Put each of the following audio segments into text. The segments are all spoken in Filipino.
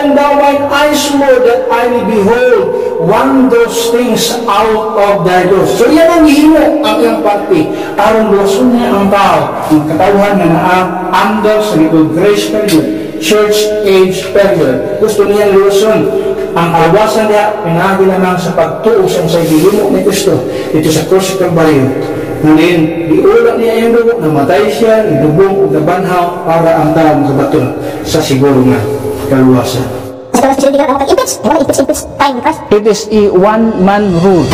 Open thou mine eyes, Lord, that I may behold wondrous things out of thy law. So yan ang himo ang iyang parte. Aron lason niya ang tao, ang katawhan nga naa under sa little grace period, church age period. Gusto niya lason ang awasan niya, pinagi lamang sa pagtuo sa gihimo ni Kristo dito sa cross ng Calvary. Ngayon, iulak niya yung dugo, namatay siya, idubong, nabanhaw, para ang tao makabaton sa siguro nga kaluwasan. It is a one-man rule.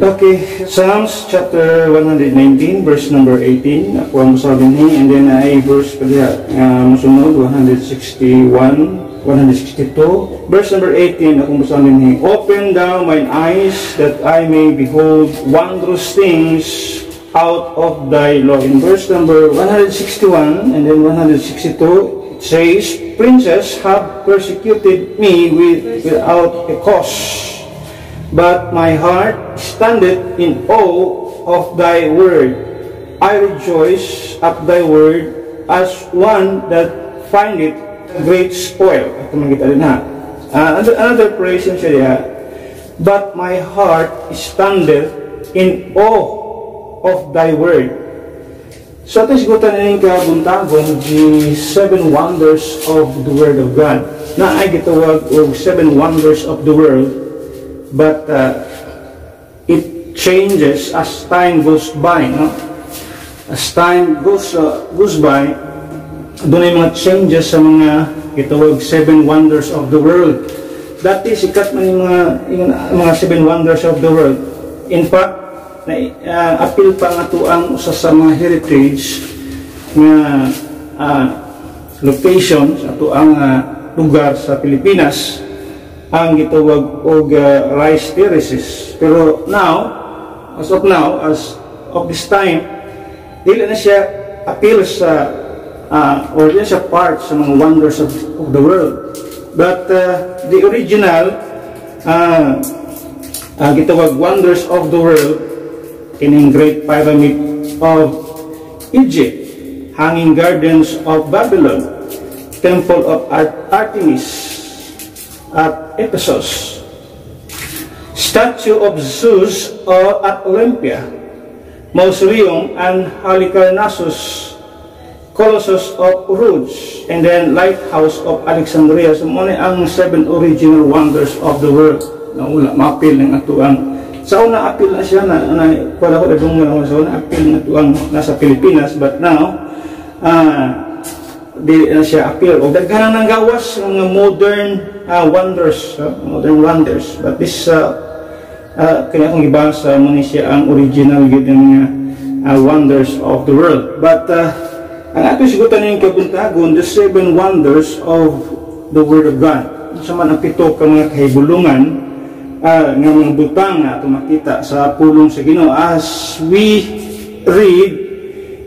Okay, Psalms chapter 119, verse number 18. Ako ang masabi ni, and then ay verse kaya musunod, 161, 162. Verse number 18, ako masabi ni, open thou mine eyes, that I may behold wondrous things out of thy law. In verse number 161 and then 162, it says, princes have persecuted me without a cause, but my heart standeth in awe of thy word. I rejoice at thy word as one that findeth great spoil. Ito makita rin ha. Another praise siya diya. But my heart standeth in awe of thy word. So ito sigutan nilang kabuntagon, the 7 wonders of the word of God. Na ay gitawag o 7 wonders of the world. But it changes as time goes by, no? As time goes by, doon ay mga changes sa mga itawag 7 wonders of the world. Dati sikat man yung mga 7 wonders of the world. In fact, appeal pa nga to ang usa sa mga heritage nga locations ato ang lugar sa Pilipinas ang gitawag og rice terraces. Pero as of this time, dili na siya appeal sa or dili siya part sa mga wonders of the world. But the original gitawag wonders of the world, kining Great Pyramid of Egypt, Hanging Gardens of Babylon, Temple of Artemis at Ephesus, Statue of Zeus at Olympia, Mausoleum and Halicarnassus, Colossus of Rhodes, and then Lighthouse of Alexandria. So muna ang 7 original wonders of the world na wala ma-appeal ng atuang. Sa una appeal na siya wala ko na sa una appeal na atuang nasa Pilipinas, but now di na siya appeal. O daghan ng gawas ng modern wonders, but this kaya akong ibasa mo ni siya ang original gitang wonders of the world. But ang ato sigutan ng kabuntagon, the 7 wonders of the word of God. Sa man ang 7 ka mga kahibulungan nga mga butang na ato makita sa pulong sa Ginoo. As we read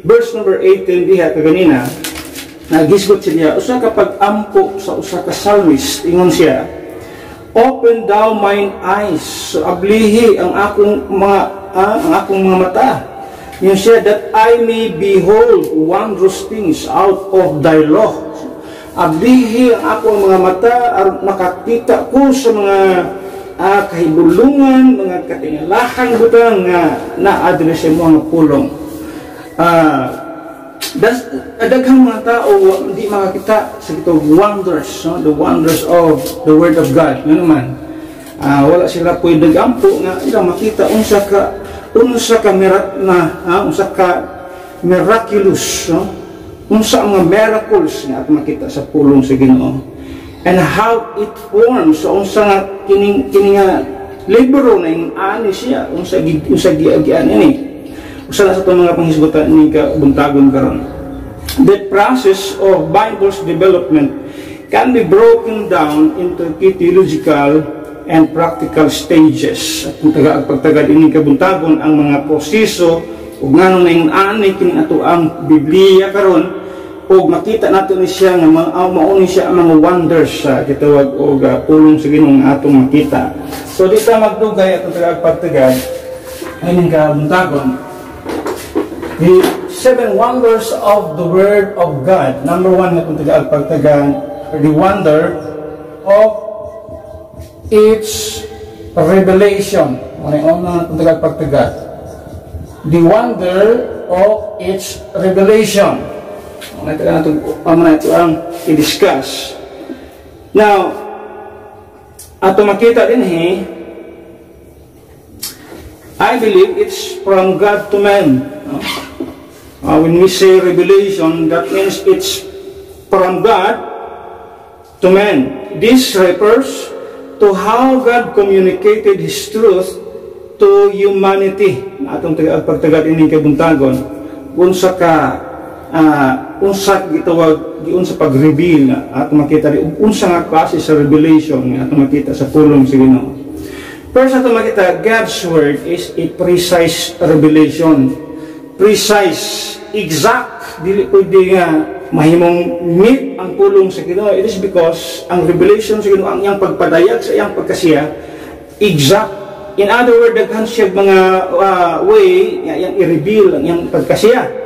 verse number 18 diha kaganina, nagisgot siya, usa ka pag-ampo sa usa ka psalmist, ingon siya, open thou mine eyes, so ablihi ang akong mga mata, yun siya, that I may behold wondrous things out of thy law. Ablihi ang akong mga mata, makakita ko sa mga kahibulungan, mga katingalahan butang nga na-address mo ang pulong. Daghang mga tao hindi makakita sa itong wonders, no? The wonders of the word of God. Nga naman, wala sila pwede ampo nga ilang makita unsa ka miraculous, no? Unsa mga miracles nga at makita sa pulong sa Ginoo, and how it forms, so unsa nga kining libro na yung ani siya, unsa giagian ini. Usa na sa itong mga panghisgutan ni kabuntagon karon. The process of Bible's development can be broken down into theological and practical stages. At pagtagad ini kabuntagon ang mga proseso ug nganong naingon kini ato ang Biblia karon, ug makita nato ni siya nga mao ni siya ang mga wonders sa gitawag og pulong sa Ginoo nga atong makita. So di ta magdugay atong tagapagtagad aning kabuntagon. The 7 wonders of the Word of God. Number 1 atong tagapagtagad, the wonder of its revelation. Una atong tagapagtagad. The wonder of its revelation. Ito ang i-discuss. Now, ato makita din I believe it's from God to man. When we say revelation, that means it's from God to man. This refers to how God communicated His truth to humanity. Atong pagtagad ining kabuntagon, unsa gitawag giunsa pag-reveal at makita ri unsa nga klase sa revelation nga atong makita sa pulong sa Ginoo. First atong makita, God's word is a precise revelation. Precise, exact, dili pwede nga mahimong meet ang pulong sa Ginoo. It is because ang revelation sa Ginoo, ang iyang pagpadayag sa iyang pagkasiya, exact. In other words, daghan siya mga way nga iyang i-reveal ang iyang pagkasiya.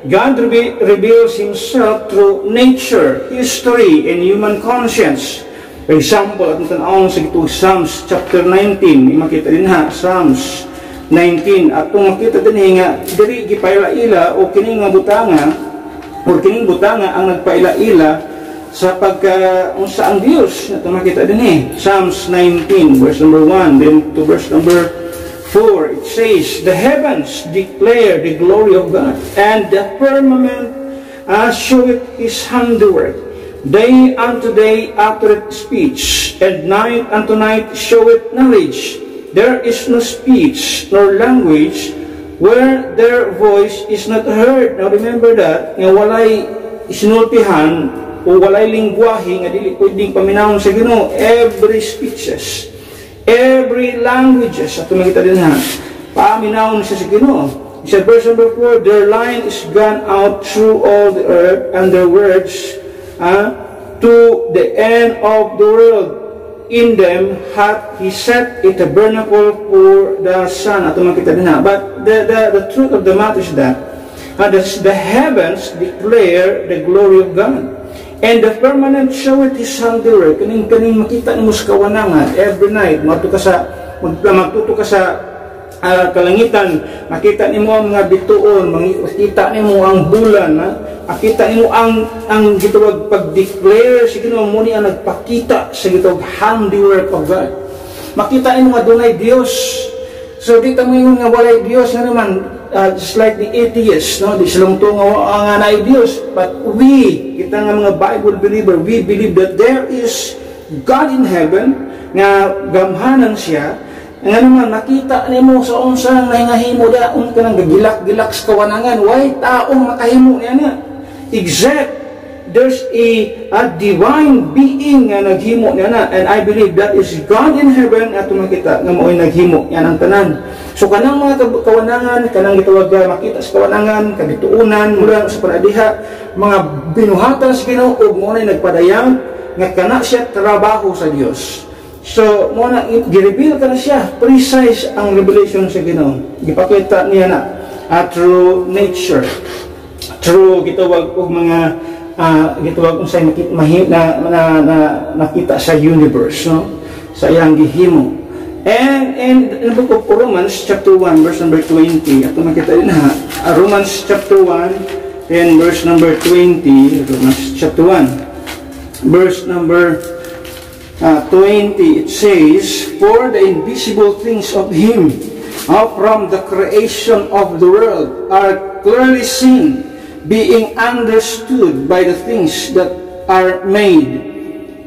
God reveals Himself through nature, history, and human conscience. For example, at natanawang sa itong Psalms chapter 19, makita din Psalms 19, at kung makita din nga, diri gipaila-ila o kining butanga, o kining butanga ang nagpaila-ila sa unsa ang Dios. Ito makita din Psalms 19, verse number 1, then to verse number 4, it says, the heavens declare the glory of God, and the firmament showeth His handiwork. Day unto day uttereth speech, and night unto night showeth knowledge. There is no speech nor language where their voice is not heard. Now remember that, nga walay sinultihan o walay lingwahe nga dili pwedeng paminawon sa Ginoo. Every speeches, every languages, at makita din paminawon siya sa Ginoo. Sa verse number 4, their line is gone out through all the earth, and their words to the end of the world. In them hath He set a tabernacle for the sun. At makita din but the truth of the matter is that the heavens declare the glory of God, and the firmament showeth His handiwork. Kaning makita nimo sa kawanangan every night, magtuto ka sa kalangitan, makita nimo ang mga bituon, makita nimo ang bulan, makita nimo ang gitawag pag-declare sa Ginoo, mo ni ang nagpakita sa gitawag handiwork of God. Makita nimo nga dunay Dios. So dito mo yung nga walay Dios na naman, just like the atheists, no? Di silang nga na Dios, but kita nga mga Bible believer, we believe that there is God in heaven, nga gamhanan siya, nga naman nakita nimo sa unsang nahingahimo da ka nang gagilak-gilak sa kawanangan, way taong makahimo niya na. Exact, there's a divine being nga naghimo niya na, and I believe that is God in heaven at makita nga mo'y naghimo yan ang tanan. So kanang mga kawanangan, kanang gitawag makita sa kawanangan, kabituunan mula sa panadiha, mga binuhatan sa Ginoo ug mo na nagpadayang nga kana siya trabaho sa Dios. So, muna, i-reveal ka na siya. Precise ang revelation sa Ginoo. Gipakita niya na through nature. Through gitawag og mga gitawag unsay nakita sa universe, no? Sa iyang gihimo. And in the book of Romans chapter 1 verse number 20, ato makita din Romans chapter 1 and verse number 20, Romans chapter 1 verse number 20, it says, for the invisible things of Him from the creation of the world are clearly seen, being understood by the things that are made,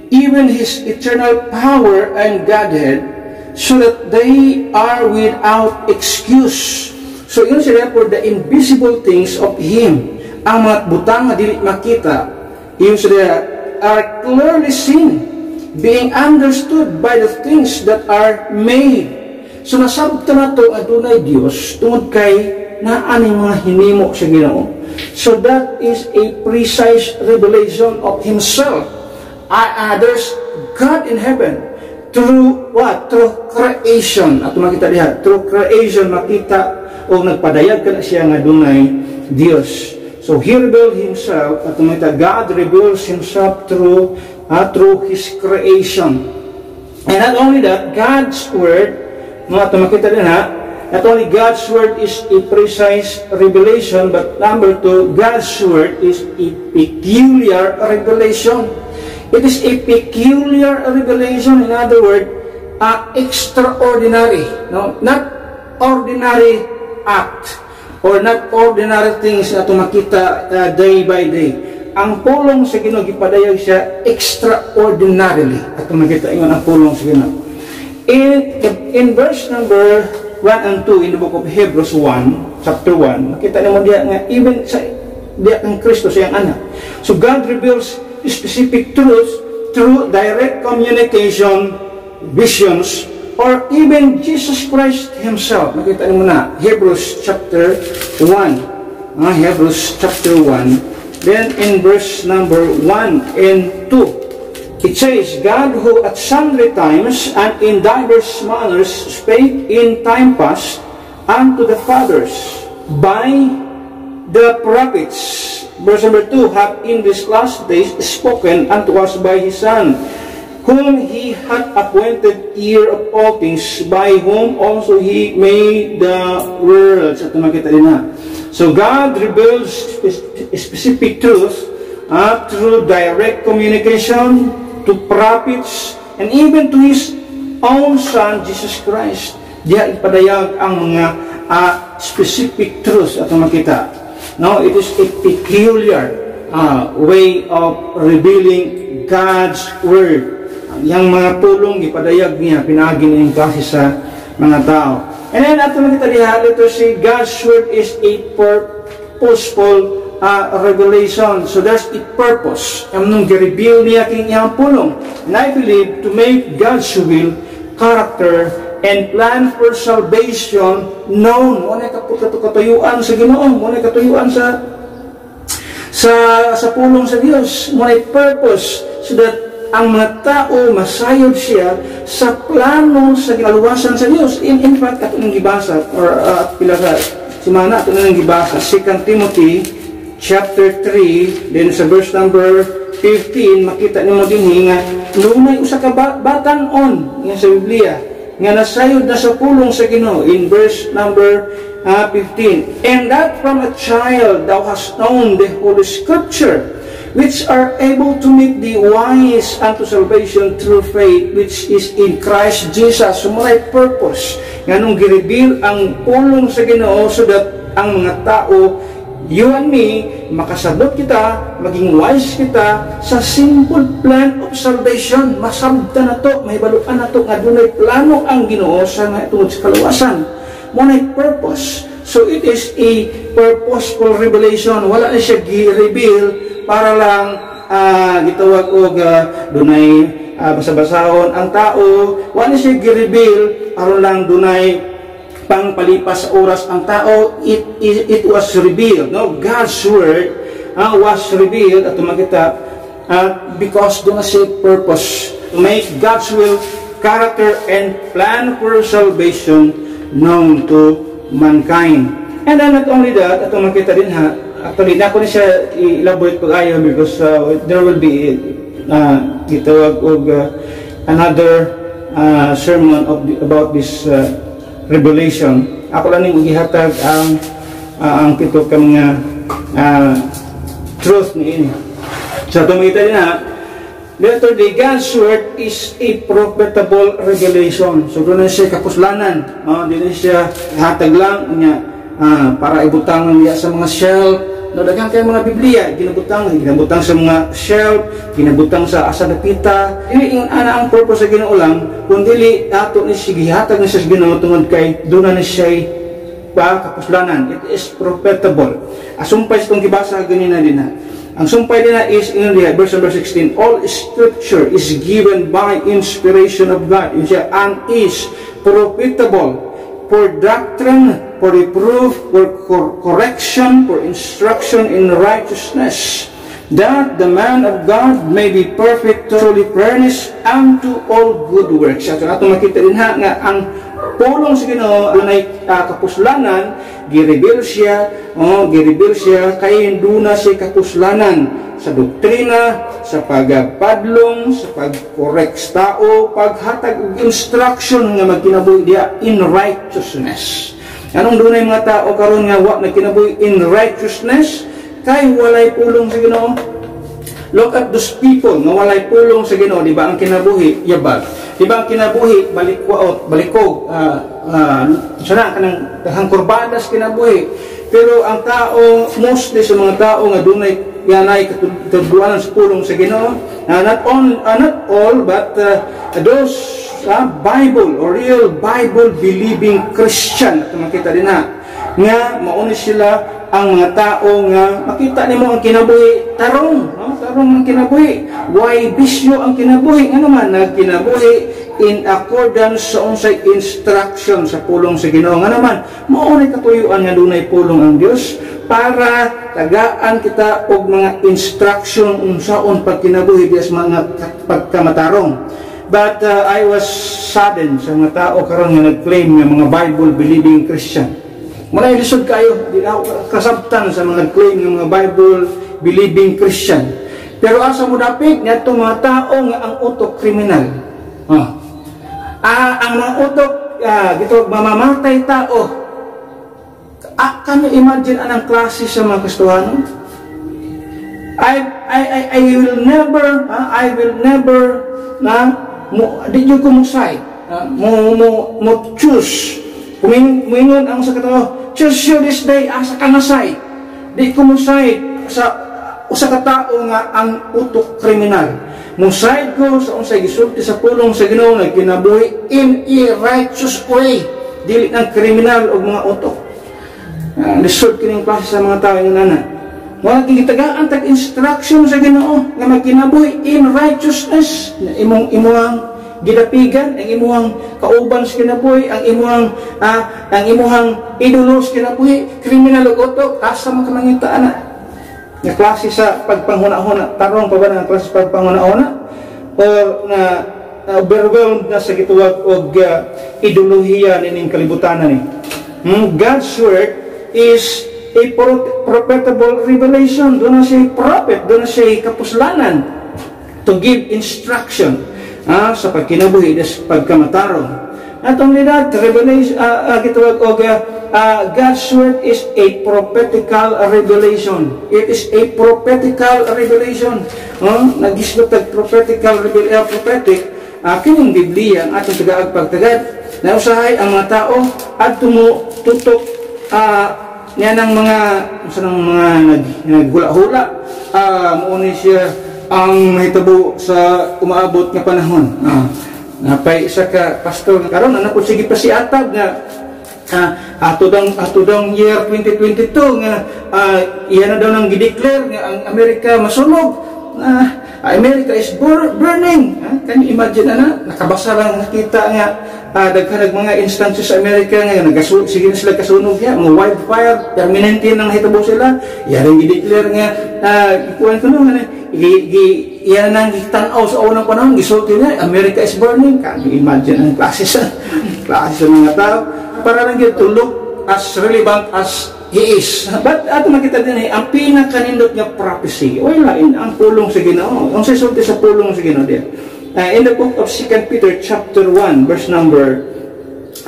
even His eternal power and Godhead, so that they are without excuse. So yun sila for the invisible things of Him, ang mga butang na dili makita, yun sila are clearly seen, being understood by the things that are made. So nasabta na ito adunay Dios tungod kay na aning mga hinimo sa Ginoo. So that is a precise revelation of Himself. There's God in heaven through what? Through creation. At makita diha, through creation makita o nagpadayag ka na siya nga dunay Dios. So He revealed Himself, at makita God reveals Himself through His creation. And not only that, God's Word, mga makita din ha, not only God's Word is a precise revelation, but number two, God's Word is a peculiar revelation. It is a peculiar revelation, in other words, extraordinary, no? Not ordinary act, or not ordinary things na makita day by day. Ang pulong sa Ginoo gipadayag siya extraordinarily. At makita ingon ang pulong sa Ginoo. In verse number 1 and 2 in the book of Hebrews 1, chapter 1, makita naman diya nga even sa diya ang Kristo siyang anak. So God reveals specific truths through direct communication, visions, or even Jesus Christ Himself. Makita naman na Hebrews chapter 1. Hebrews chapter 1. Then in verse number 1 and 2, it says, God who at sundry times and in diverse manners spake in time past unto the fathers by the prophets. Verse number 2, hath in these last days spoken unto us by His Son, whom He hath appointed heir of all things, by whom also He made the worlds. At makita din na. So God reveals specific truths through direct communication to prophets and even to His own Son, Jesus Christ. Diya ipadayag ang mga specific truths at makita. Now, it is a peculiar way of revealing God's Word. Yang mga pulong ipadayag niya, pinagin ng klase sa mga tao. And then, ato makita diha, let us see, God's Word is a purposeful revelation. So there's a purpose. Nung gi-reveal niya king iyang pulong. And I believe to make God's will, character, and plan for salvation known. Muna katuyuan sa Ginoo, muna katuyuan sa pulong sa Dios. Muna purpose so that ang mga tao masayod siya sa plano sa kaluwasan sa Dios. In fact, ato nang gibasa or pila sa simana ato nang gibasa 2 Timothy chapter 3, then sa verse number 15, makita nimo dinhi nga lumay usa ka batan-on nga sa Biblia nga nasayod na sa pulong sa Ginoo in verse number 15. And that from a child thou hast known the Holy Scripture, which are able to make thee wise unto salvation through faith which is in Christ Jesus. So may purpose nga nung gi-reveal ang pulong sa Ginoo so that ang mga tao, you and me, makasabot kita, maging wise kita sa simple plan of salvation. Masabta na to, may baluan na to nga dunay plano ang Ginoo sa tungod sa kaluwasan. Munay purpose. So it is a purposeful revelation. Wala na siya gi-reveal para lang gitawag og dunay basa-basahon ang tao. Wala siya gi-reveal aron lang dunay pangpalipas sa oras ang tao. It was revealed. No, God's Word was revealed at makita because doon siya purpose to make God's will, character, and plan for salvation known to mankind. And then not only that, at makita din ha, actually, na ko na siya i-elaborate pag-ayaw because there will be gitawag og another sermon about this revelation. Ako lang yung ihatag ang pito ka mga truth ni ini. So, tumita din ha, letter day, God's Word is a profitable revelation. So, doon na siya kapuslanan. Doon na siya hatag lang niya para ibutang niya sa mga shelf. No, daghang kay mga Biblia ginabutang sa mga shelf, ginabutang sa asadapita. Dili ingon ana ang purpose sa Ginoo lang, kun dili ato ni sigihatag ni sa Ginoo tungod kay duna ni siya kapuslanan. It is profitable. Asumpay itong gibasa ganina din na. Ang sumpay din na is in verse number 16, all scripture is given by inspiration of God. Yun siya, and is profitable for doctrine, for reproof, for correction, for instruction in righteousness, that the man of God may be perfect, thoroughly furnished unto all good works. At ato makita din nga ang pulong sa Ginoo dunay kapuslanan, gireveal siya, kay duna siya kapuslanan sa doktrina, sa pagpadlong, sa pag-correct tao, paghatag og instruction nga magkinabuhi diya in righteousness. Anong dunay mga tao karon nga wa nagkinabuhi in righteousness? Kay walay pulong sa Ginoo. Look at those people nga walay pulong sa Ginoo, di ba? Ang kinabuhi yabag. Di ba ang kinabuhi balikog, sana kanang hangkurbadas kinabuhi. Pero ang tao, mostly sa mga tao nga dunay yanay katudluanan sa pulong sa Ginoo, not all but those Bible or real Bible believing Christian, at makita din nga mauni sila ang mga tao nga makita nimo ang kinabuhi tarong ang kinabuhi, why bisyo ang kinabuhi nga naman nagkinabuhi in accordance sa unsay instruction sa pulong sa Ginoo nga naman mauni katuyuan nga dunay pulong ang Dios para tagaan kita og mga instruction unsaon pagkinabuhi dias mga pagkamatarong. But I was saddened sa mga tao karon nga nag-claim nga mga Bible believing Christian. Muna ilisod kayo, di ako kasabtan sa mga claim ng mga Bible believing Christian. Pero asa mo dapit nga itong mga tao nga ang utok kriminal. Ang mga utok, mamamatay tao. Can you imagine anang klase sa mga Kristohano? I will never di nyo kumusay, mo choose. Kumingon ang sa katao, choose you this day, asa ka nasay. Di kumusay sa katao nga ang utok kriminal. Musay ko sa unsay gisulti sa pulong sa Ginoo nga kinabuhi in a righteous way, dili ng kriminal o mga utok. Lisod kining klase sa mga tao nga nana. Wala gitagaan tag instruction sa Ginoo nga magkinabuhi in righteousness. Imong gidapigan ang imuhang kauban sa kinabuhi, ang imuhang idolo sa kinabuhi, kriminal ug utok, asa man ka mangitaan na. Nga klase sa pagpanghuna-huna, tarong pa ba na klase sa pagpanghuna-huna? O na overwhelmed na sa gituwag og ideolohiya nining kalibutan ni. God's word is a prophetable revelation. Doon na siya prophet, doon na siya kapuslanan to give instruction sa pagkinabuhi des pagkamatarong. Atong nila revelation gitawag og God's word is a prophetical revelation. It is a prophetical revelation. Nagisgot tag prophetical prophetic kining Biblia ang atong tagaag pagtagad. Na usahay ang mga tao adto mo tutok niya ng mga naghula-hula muuni siya ang mahitabo sa umaabot nga panahon. Napay isa ka pastor karon anak ko sige pasiatag nga atudang year 2022 nga iyan na daw nang gideclare nga ang Amerika masunog. America is burning. Can you imagine nakabasa lang nakita nga daghanag mga instances sa Amerika nga sige na sila kasunog ya, mga wildfire permanente nang hitabo sila. Iyan gideclare nga ikuan kuno nga iyan nang tan-aw sa unang panahon gisulti na America is burning. Can you imagine ang klase sa mga tao para lang to look as relevant as he is. But ato makita din ang pinakanindot nga prophecy wala ang pulong sa Ginoo. Ang sisulti sa pulong sa Ginoo diya. In the book of 2 Peter chapter 1 verse number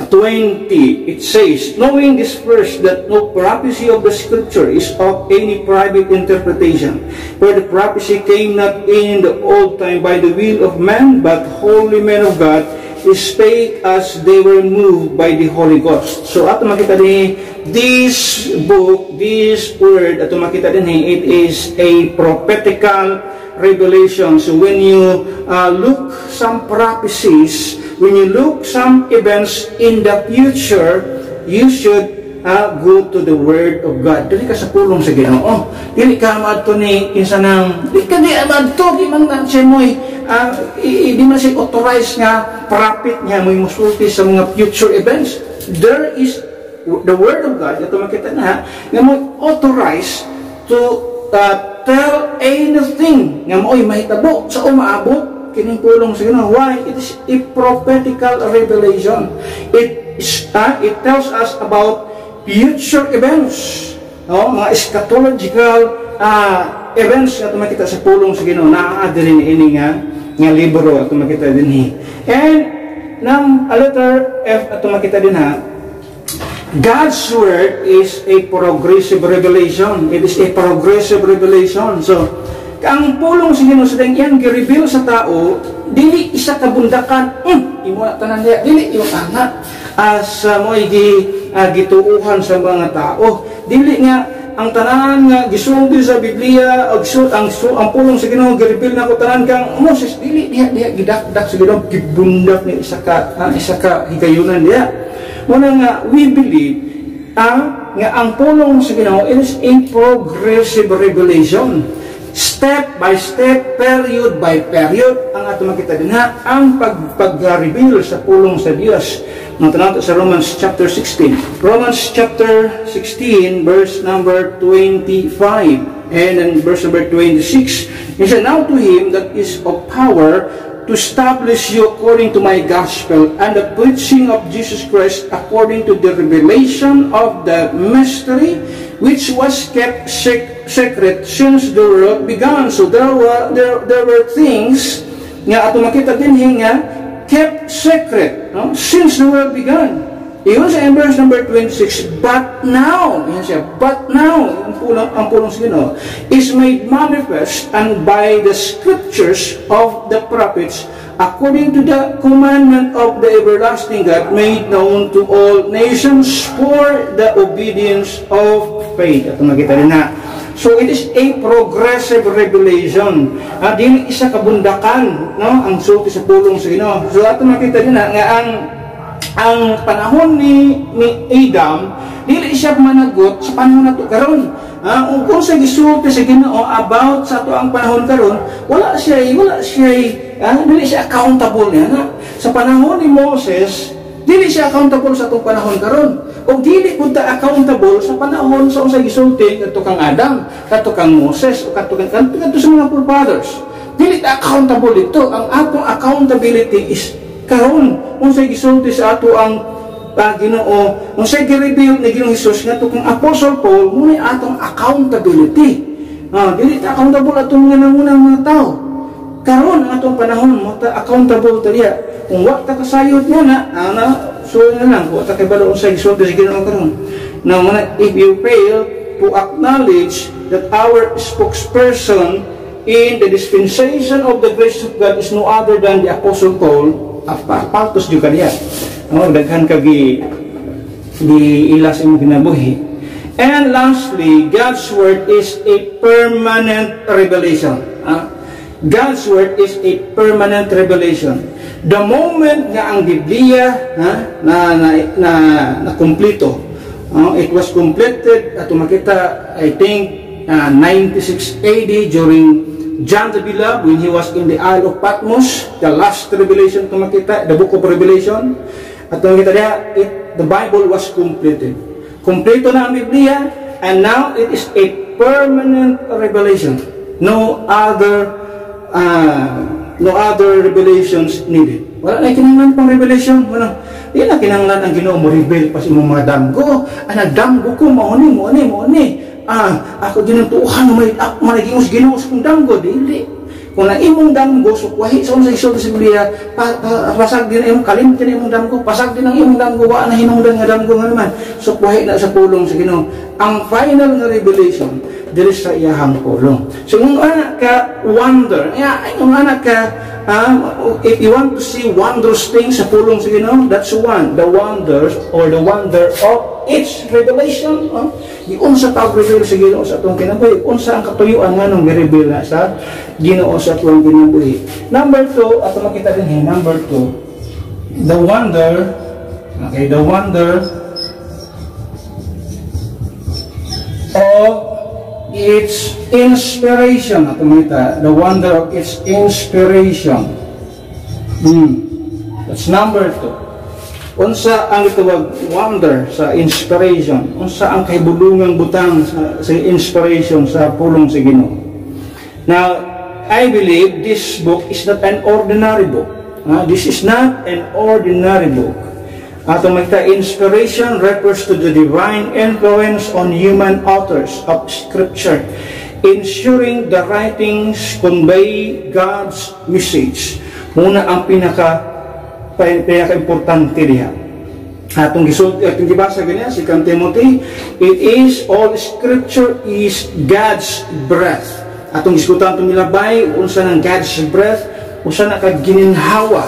20, it says, knowing this first, that no prophecy of the scripture is of any private interpretation, for the prophecy came not in the old time by the will of man, but holy men of God spake as they were moved by the Holy Ghost. So ato makita din this book, this word, ato makita din it is a prophetical revelation. So when you look some prophecies, when you look some events in the future, you should go to the Word of God. Dili ka sa pulong sa Ginoo. Dili ka maadto ni kinsa nang dili ka di maadto di man na siya moy di man siya authorized nga prophet nga moy musulti sa mga future events. There is the Word of God, ito makita na, nga mo authorized to tell anything nga mo'y mahitabo sa umaabot kining pulong sa Ginoo. Why? It is a prophetical revelation. It tells us about future events, mga eschatological events na makita sa pulong sa Ginoo. Naaadili ini nga libro at makita din. And ng letter F at makita din God's Word is a progressive revelation. It is a progressive revelation. So, ang pulong sa Ginoo sa yang gi-reveal sa tao, dili isa kabundakan, imo na tanan diya, dili yung ana as mo'y gituuhan sa mga tao. Dili nga ang tanan nga gisulti sa Biblia o ang pulong sa Ginoo gi-reveal na ko tanan kang Moses, dili diha gidakdak sa Ginoo, gibundak ni isa ka higayunan diha. Muna nga, we believe nga ang pulong sa Ginoo is a progressive revelation. Step by step, period by period, ang ato makita din ang pag-reveal sa pulong sa Dios. Natanong sa Romans chapter 16. Romans chapter 16, verse number 25. And then verse number 26. He said, now to him that is of power to establish you according to my gospel and the preaching of Jesus Christ according to the revelation of the mystery which was kept secret since the world began. So there were things nga ato makita din nga kept secret since the world began. Iyon sa verse number 26, but now, ang pulong sa Ginoo, is made manifest and by the scriptures of the prophets, according to the commandment of the everlasting God, made known to all nations for the obedience of faith. Ito nakita rin So it is a progressive revelation. Dili isa kabundakan, ang sulti sa pulong sa Ginoo. So ato nakita rin nga ang panahon ni Adam, dili siya managot sa panahon nato karon. Kung sa gisulti sa Ginoo about sa ato ang panahon karon, dili siya accountable niya. Sa panahon ni Moses, dili siya accountable sa atong panahon karon. O dili pud ta accountable sa panahon sa unsay gisulti kadto kang Adam, kadto kang Moses, o kadto sa mga forefathers. Dili ta accountable ito. Ang atong accountability is karon unsay gisulti sa ato ang Ginoo, unsay gi-reveal ni Ginoong Hesus ngadto kang Apostle Paul, muna atong accountability. Dili ta accountable atong nangunang mga tao. Karon ang atong panahon mo ta accountable ta diha. Kung wa ta kasayod na so na lang wa ta kay balo unsay gisulti sa Ginoo karon. Now if you fail to acknowledge that our spokesperson in the dispensation of the grace of God is no other than the Apostle Paul, paltos juga dia. Daghan ka ilas imong kinabuhi. And lastly, God's Word is a permanent revelation. God's Word is a permanent revelation. The moment nga ang Biblia na kumpleto, it was completed at makita, I think 96 AD during John the Beloved when he was in the Isle of Patmos, the last revelation to makita, the book of Revelation. At makita niya, the Bible was completed. Kompleto na ang Biblia, and now it is a permanent revelation. No other revelations needed. Wala na kinahanglan pang revelation. Di na kinahanglan ang Ginoo mo reveal pa sa imong mga damgo. Damgo ko mo ni. Ako ginutuhan may managingos Ginoo sa kong damgo. Dili. Kung na imong damgo, sukwahi sa unsay isulti sa Biblia, pasag din ang imong kalimtin na imong damgo, pasag din ang imong damgo, wa na hinungdan nga damgo nga naman. Sukwahi na sa pulong sa Ginoo. Ang final na revelation, dili sa iyahang pulong. So, kung anak ka wonder, kung anak ka, if you want to see wondrous things sa pulong sa Ginoo, that's one. The wonders or the wonder of its revelation. Unsa pag-reveal sa Ginoo sa atong kinabuhi, unsa ang katuyuan nga nung gi-reveal na sa Ginoo sa atong kinabuhi. Number 2, ato makita din number 2, the wonder of its inspiration. Ato makita, the wonder of its inspiration. That's number 2. Unsa ang gitawag wonder sa inspiration? Unsa ang kahibulungang butang sa inspiration sa pulong sa Ginoo? Now, I believe this book is not an ordinary book. This is not an ordinary book. Atong magta, inspiration refers to the divine influence on human authors of Scripture, ensuring the writings convey God's message. Muna ang pinaka-importante diha. Atong gibasa ganyan, si Timothy, it is all Scripture is God's breath. Atong diskutan itong milabay, unsa ng God's breath, usa na kagininhawa.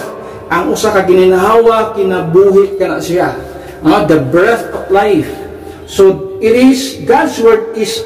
Ang usa kagininhawa, kinabuhi ka na siya. The breath of life. So, it is, God's word is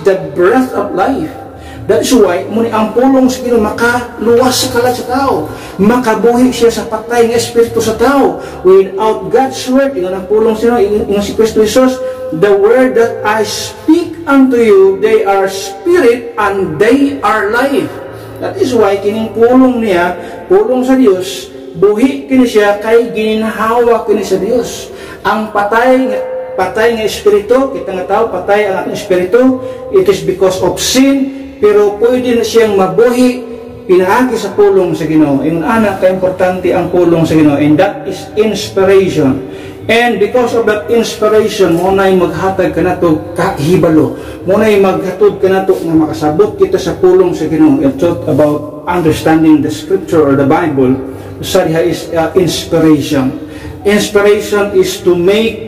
the breath of life. That's why, muni ang pulong sa Ginoo makaluwas sa kalat sa tao. Makabuhi siya sa patay ng espiritu sa tao. Without God's word, ang pulong sa Ginoo, si Kristo Jesus, the word that I speak unto you, they are spirit and they are life. That is why, kining pulong niya, pulong sa Dios, buhi kini siya kay gininhawa kini sa Dios. Ang patay nga espiritu, kita nga tao, patay ang ating espiritu, it is because of sin, pero pwede na siyang mabuhi pinaagi sa pulong sa Ginoo. Yung anak, ka-importante ang pulong sa Ginoo, and that is inspiration. And because of that inspiration, muna'y maghatag ka na ito kahibalo. Muna'y maghatod ka na ito na makasabot kita sa pulong sa Ginoo. You talk about understanding the Scripture or the Bible. Sa diha is inspiration. Inspiration is to make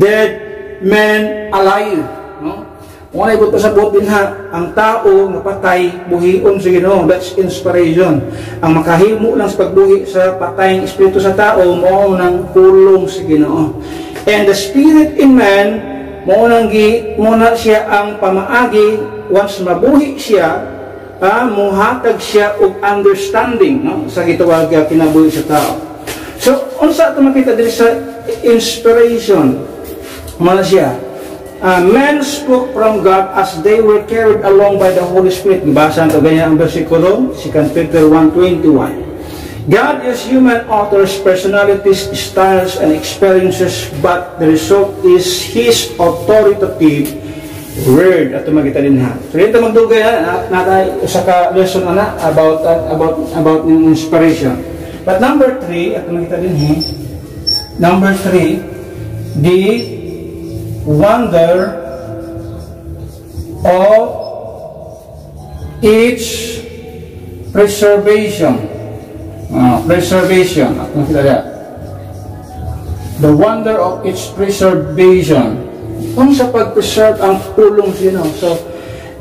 dead men alive. No? Muna'y pasabot din ha, ang tao nga patay, buhion sa Ginoo. That's inspiration. Ang makahimo lang sa pagbuhi sa patayng espiritu sa tao, mo nang pulong sa Ginoo. And the spirit in man, muna siya ang pamaagi, once mabuhi siya, muhatag siya og understanding, no? Sa gitawag kinabuhi sa tao. So, unsa ito makita din sa inspiration? Muna siya, men spoke from God as they were carried along by the Holy Spirit. Gibasa ito ganyan ang versikulo, 2 Peter 1:21. God is human authors, personalities, styles, and experiences, but the result is His authoritative word. At makita din ha. So dito magdugay natay usa ka lesson ana about inspiration. But number 3, at makita din ha. Number 3, the wonder of its preservation. Preservation. The wonder of its preservation. Kung sa pag-preserve ang pulong sino. So,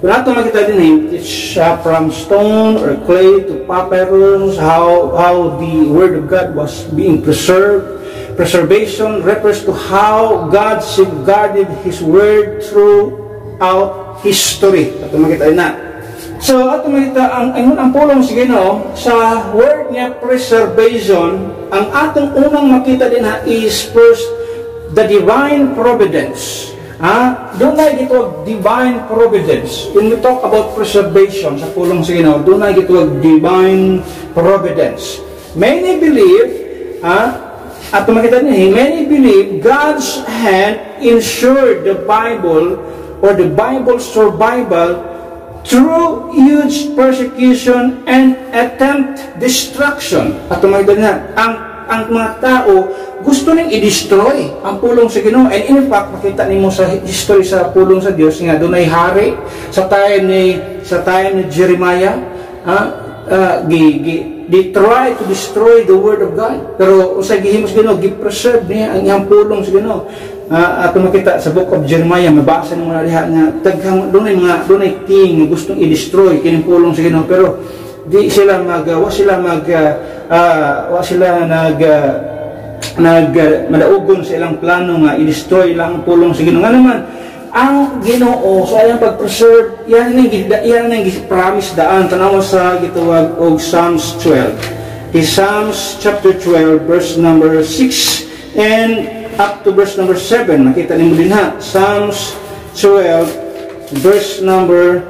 kung natin makita din it's from stone or clay to papyrus, how the Word of God was being preserved. Preservation refers to how God safeguarded His Word throughout history. At makita na. So, at makita ang pulong sa Ginoo sa word niya preservation, ang atong unang makita din is first the divine providence. Doon na gitawag divine providence. When we talk about preservation sa pulong sa Ginoo, doon na gitawag divine providence. Many believe, at makita niya, many believe God's hand ensured the Bible or the Bible's survival through huge persecution and attempt destruction. At makita niya, ang mga tao gusto ning i-destroy ang pulong sa Ginoo. And in fact, makita nimo sa history sa pulong sa Dios nga dunay hari sa time ni Jeremiah, they try to destroy the word of God. Pero usay gihimo sa Ginoo, gi-preserve niya ang iyang pulong sa Ginoo. At makita sa book of Jeremiah, mabasa nimo na diha nga daghang dunay king gustong i-destroy kining pulong sa Ginoo, pero di sila madaugon sa ilang plano nga i-destroy lang ang pulong sa Ginoo. Nga naman ang Ginoo sa iyang pag-preserve, yan ang promise daan tanawa sa gitawag og Psalms 12. Psalms chapter 12 verse number 6 and up to verse number 7. Nakita nimo din ha. Psalms 12 verse number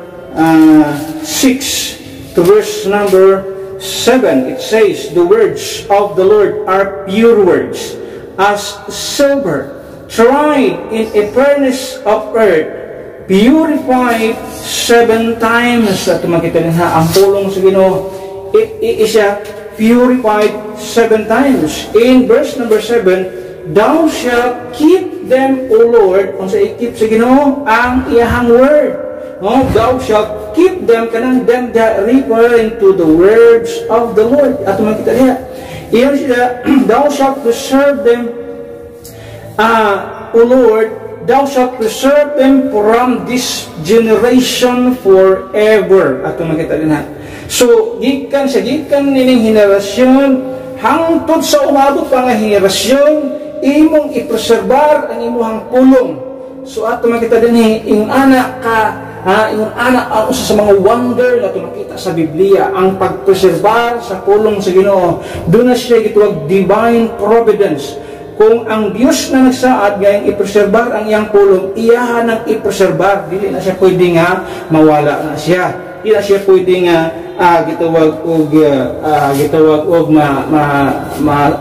6 to verse number 7. It says, the words of the Lord are pure words, as silver, tried in a furnace of earth, purified 7 times. At makita niya, ang pulong sa Ginoo, siya purified 7 times. In verse number 7, thou shalt keep them, O Lord, kung sa ikip sa Ginoo, ang iyahang word. No? Thou shalt keep them, kanang them that referring to the words of the Lord. At makita niya, iyan siya, thou shalt preserve them, O Lord, thou shalt preserve them from this generation forever. At makita niya. So, gikan nining henerasyon, hangtod sa umabot pa nga henerasyon, imong ipreserbar ang imuhang pulong. So, ato makita din yung anak yung anak ang usa sa mga wonder na makita sa Biblia, ang pagpreserbar sa pulong sa Ginoo. Doon na siya gituwag divine providence. Kung ang Diyos na nagsaad gayang ipreserbar ang iyang pulong, iyahan ang ipreserbar, dili na siya pwede nga mawala na siya. Di na siya pwede nga gitawag og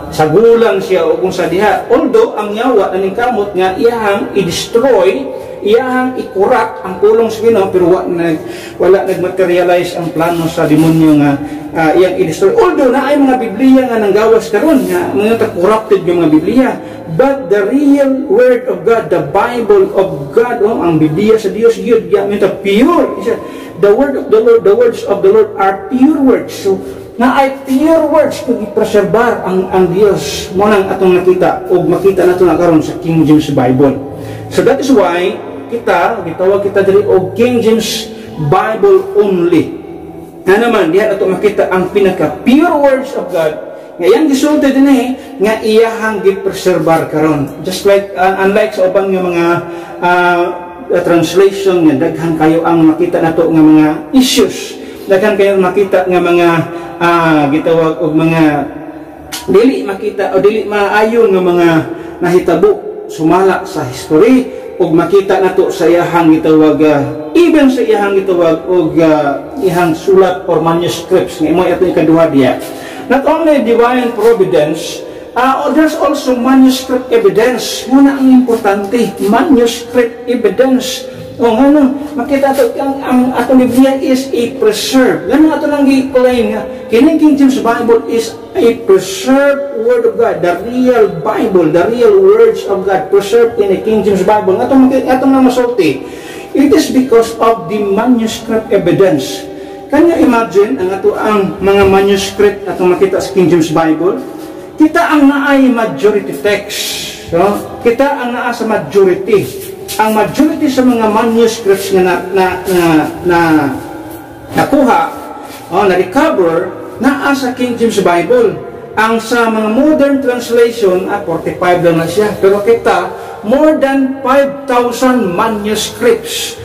sagulang siya o kung sa diha. Although ang yawa aning kamot nga iyahang i-destroy, iyahang ikurak ang pulong sa Ginoo, pero wala nagmaterialize ang plano sa demonyo nga iyang i-destroy. Although na ay mga Biblia nga nanggawas karon nga mga corrupted yung mga Biblia, but the real word of God, the Bible of God, ang Biblia sa Dios gyud gyud pure. The word of the Lord, the words of the Lord are pure words. So, na ay pure words kung ipreserbar ang Dios mo nang atong nakita o makita nato na karon sa King James Bible. So that is why gitawag kita diri og King James Bible only. Na naman diha nato makita ang pinaka pure words of God. Ngayon gisulti din nga iyahang gipreserbar karon. Just like unlike sa ubang nga mga translation nga daghan kayo ang makita nato nga mga issues, daghan kayo makita nga mga gitawag og mga dili makita o dili maayon nga mga nahitabo sumala sa history, ug makita nato sa iyahang gitawag even sa iyahang gitawag og iyahang sulat or manuscripts nga imo ato ikaduha diya. Not only divine providence, there's also manuscript evidence. Muna ang importante, manuscript evidence. O makita ito, ang atong Biblia is a preserved. Ganun ato lang i-claim nga, kining King James Bible is a preserved Word of God. The real Bible, the real words of God, preserved in a King James Bible. Atong lang masulti. It is because of the manuscript evidence. Can you imagine ang mga manuscript atong makita sa King James Bible? Kita ang naay majority text. No? Kita ang naa sa majority. Ang majority sa mga manuscripts nga nakuha, na-recover, naa sa King James Bible. Ang sa mga modern translation, 45 lang na siya. Pero kita, more than 5,000 manuscripts.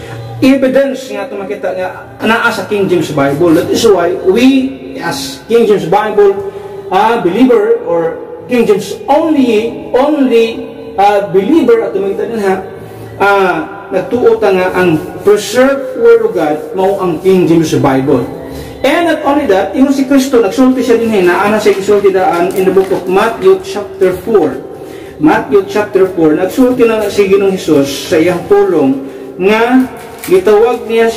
Evidence nga ito makita nga naa sa King James Bible. That is why we, as King James Bible believer or King James only believer at makita din nagtuo ta nga ang preserved Word of God mao ang King James Bible. And not only that, yung si Kristo nagsulti siya din naana siya gisulti daan in the book of Matthew chapter 4. Matthew chapter 4 nagsulti na si Ginoong Hesus sa iyang pulong nga gitawag niya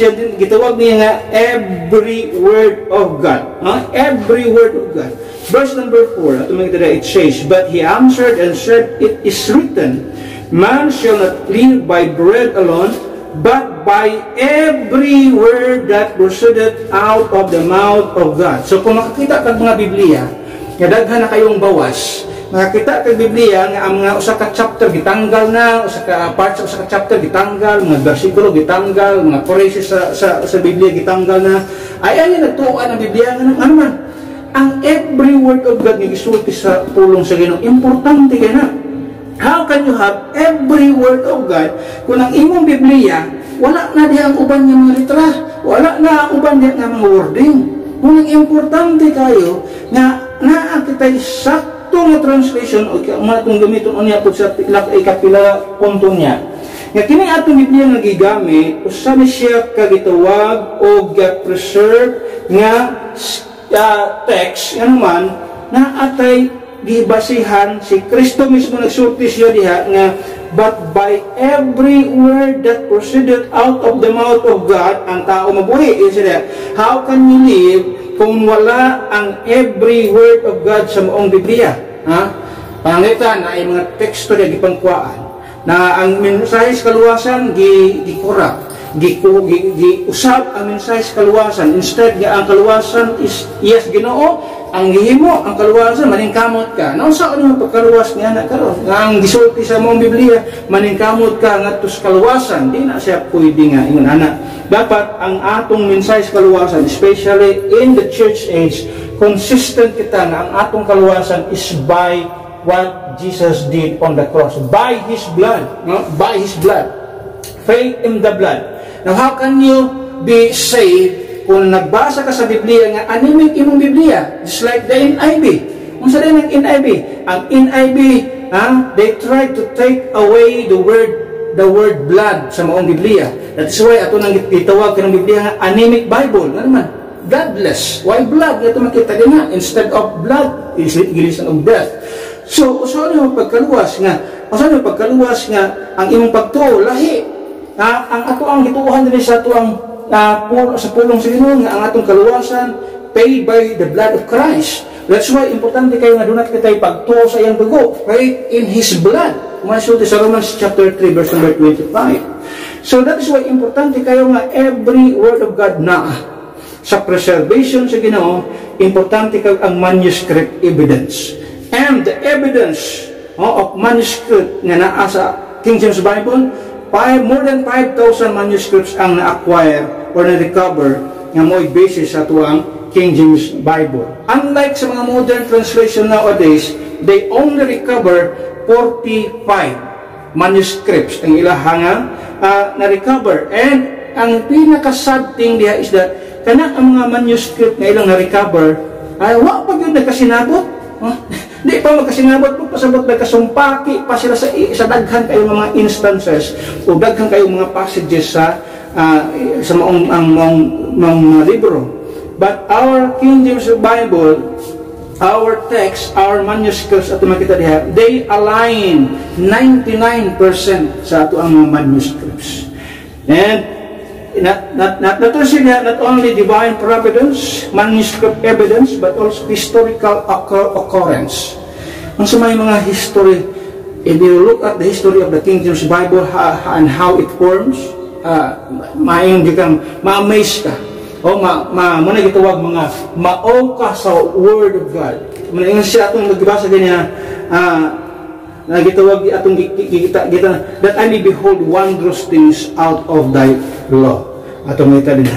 nga every word of God. Every word of God. Verse number 4, it says, "But he answered and said, It is written, Man shall not live by bread alone, but by every word that proceedeth out of the mouth of God." So kung makakita kag mga Biblia, nga daghan na kayong bawas, makakita kag Biblia nga ang mga usa ka chapter gitanggal na, usa ka part sa usa ka chapter gitanggal, mga bersikulo gitanggal, mga phrases sa Biblia gitanggal na. Ay nagtuoan ang Biblia nga ano man. Ang every word of God nga gisulti sa pulong sa Ginoo, importante kay na. How can you have every word of God kung ang imong Biblia wala na diha ang uban nga mga litra, wala na ang uban diha nga mga wording. Kung ang importante kayo nga naa kitay sakto nga translation o mga itong gamiton unya po sa ikapila punto niya. Nga kini atong Biblia nga gigamit, usa ni siya kagitawag o preserve nga text, yan man, na atay gibasihan si Kristo mismo nagsulti siya diha nga, but by every word that proceeded out of the mouth of God, ang tao mabuhi. How can you live kung wala ang every word of God sa maong Biblia? Pangitan na ay mga teksto na gipangkuhaan na ang mensahe sa kaluwasan gikurap, giusab ang mensahe sa kaluwasan. Instead nga ang kaluwasan is yes Ginoo, ang gihimo ang kaluwasan maningkamot ka. Nausa ano pagkaluwas nga na karon? Ang gisulti sa mong Biblia maningkamot ka ngadto sa kaluwasan, di na siya pwede nga ingon ana. Dapat ang atong mensahe sa kaluwasan, especially in the church age, consistent kita nga ang atong kaluwasan is by what Jesus did on the cross, by His blood, by His blood, faith in the blood. Now, how can you be saved kung nagbasa ka sa Biblia nga anemic imong Biblia, just like the NIV? Kung sa rin ang NIV, ang NIV, they try to take away the word blood sa maong Biblia. That's why ato nang itawag ka ng Biblia nga anemic Bible. Ano naman? Bloodless. Why blood? Ito makita din nga. Instead of blood, gilisan of death. So, usahan yung pagkaluwas nga, ang imong pagtuo, lahi. Ang ato ang gituuhan din sa ato ang sa pulong sa Ginoo nga ang atong kaluwasan paid by the blood of Christ. That's why importante kayo nga dunat kitay pagtuo sa iyang dugo, faith in His blood. Masulti sa Romans chapter 3 verse number 25. So that is why importante kayo nga every word of God na sa preservation sa Ginoo, importante kayo ang manuscript evidence. And the evidence of manuscript nga naa sa King James Bible, more than 5,000 manuscripts ang na-acquire or na-recover nga mo'y basis sa tuwang King James Bible. Unlike sa mga modern translation nowadays, they only recover 45 manuscripts ang ilahang na-recover. And ang pinaka-sad thing diha is that kana ang mga manuscript na ilang na-recover ay wa pa yun nagkasinabot. Di pa magkasinabot po, pasabot nagkasumpaki pa sila sa daghan kayong mga instances o daghan kayong mga passages sa mga libro. But our King James Bible, our text, our manuscripts at makita diha, they align 99% sa ato ang mga manuscripts. And not only divine providence, manuscript evidence, but also historical occurrence. Ang sa may mga history, if you look at the history of the King James Bible and how it forms, ma-amaze ka. O muna gitawag mga mao ka sa Word of God. Muna siya atong magbasa ganyan, nagitawag atong kita that I may behold wondrous things out of thy law. Atong kita din.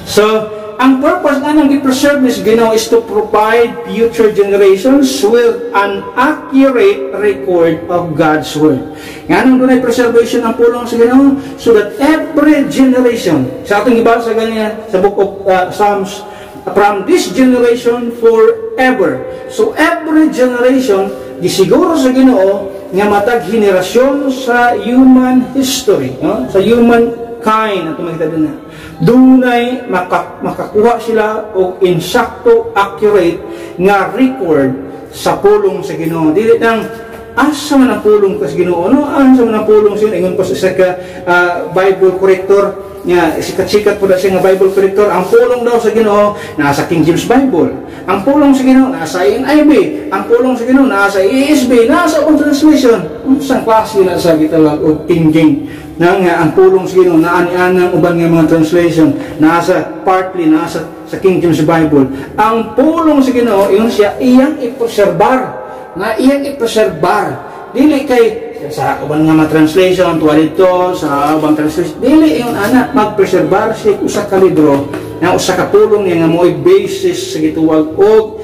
So, ang purpose nga ng i-preserve ni Ginoo is to provide future generations with an accurate record of God's Word. Nga nang doon ay preservation ang pulong sa Ginoo so that every generation, sa atong ibasa ganyan sa book of Psalms, from this generation forever. So, every generation gisiguro sa Ginoo nga matag henerasyon sa human history, sa human kind at makita din na dunay makakuha sila og insakto accurate nga record sa pulong sa Ginoo. Dili nang asa man ang pulong sa Ginoo, asa man ang pulong sa ingon pa sa Bible corrector nga sikat-sikat po na siya nga Bible corrector. Ang pulong daw sa Ginoo nasa King James Bible, ang pulong sa Ginoo nasa NIV, ang pulong sa Ginoo nasa ESV, nasa Old Translation. Unsang klase na sa gitawag og King James na nga ang pulong sa Ginoo naani-anang uban nga mga translation nasa partly nasa sa King James Bible. Ang pulong sa Ginoo iyon siya iyang ipreserbar, na iyang ipreserbar dili kay sa uban nga mga translation tuwa dito sa ubang translation dili iyon ana magpreserbar siya usa ka libro na usa ka pulong nga mo'y basis sa gituwag og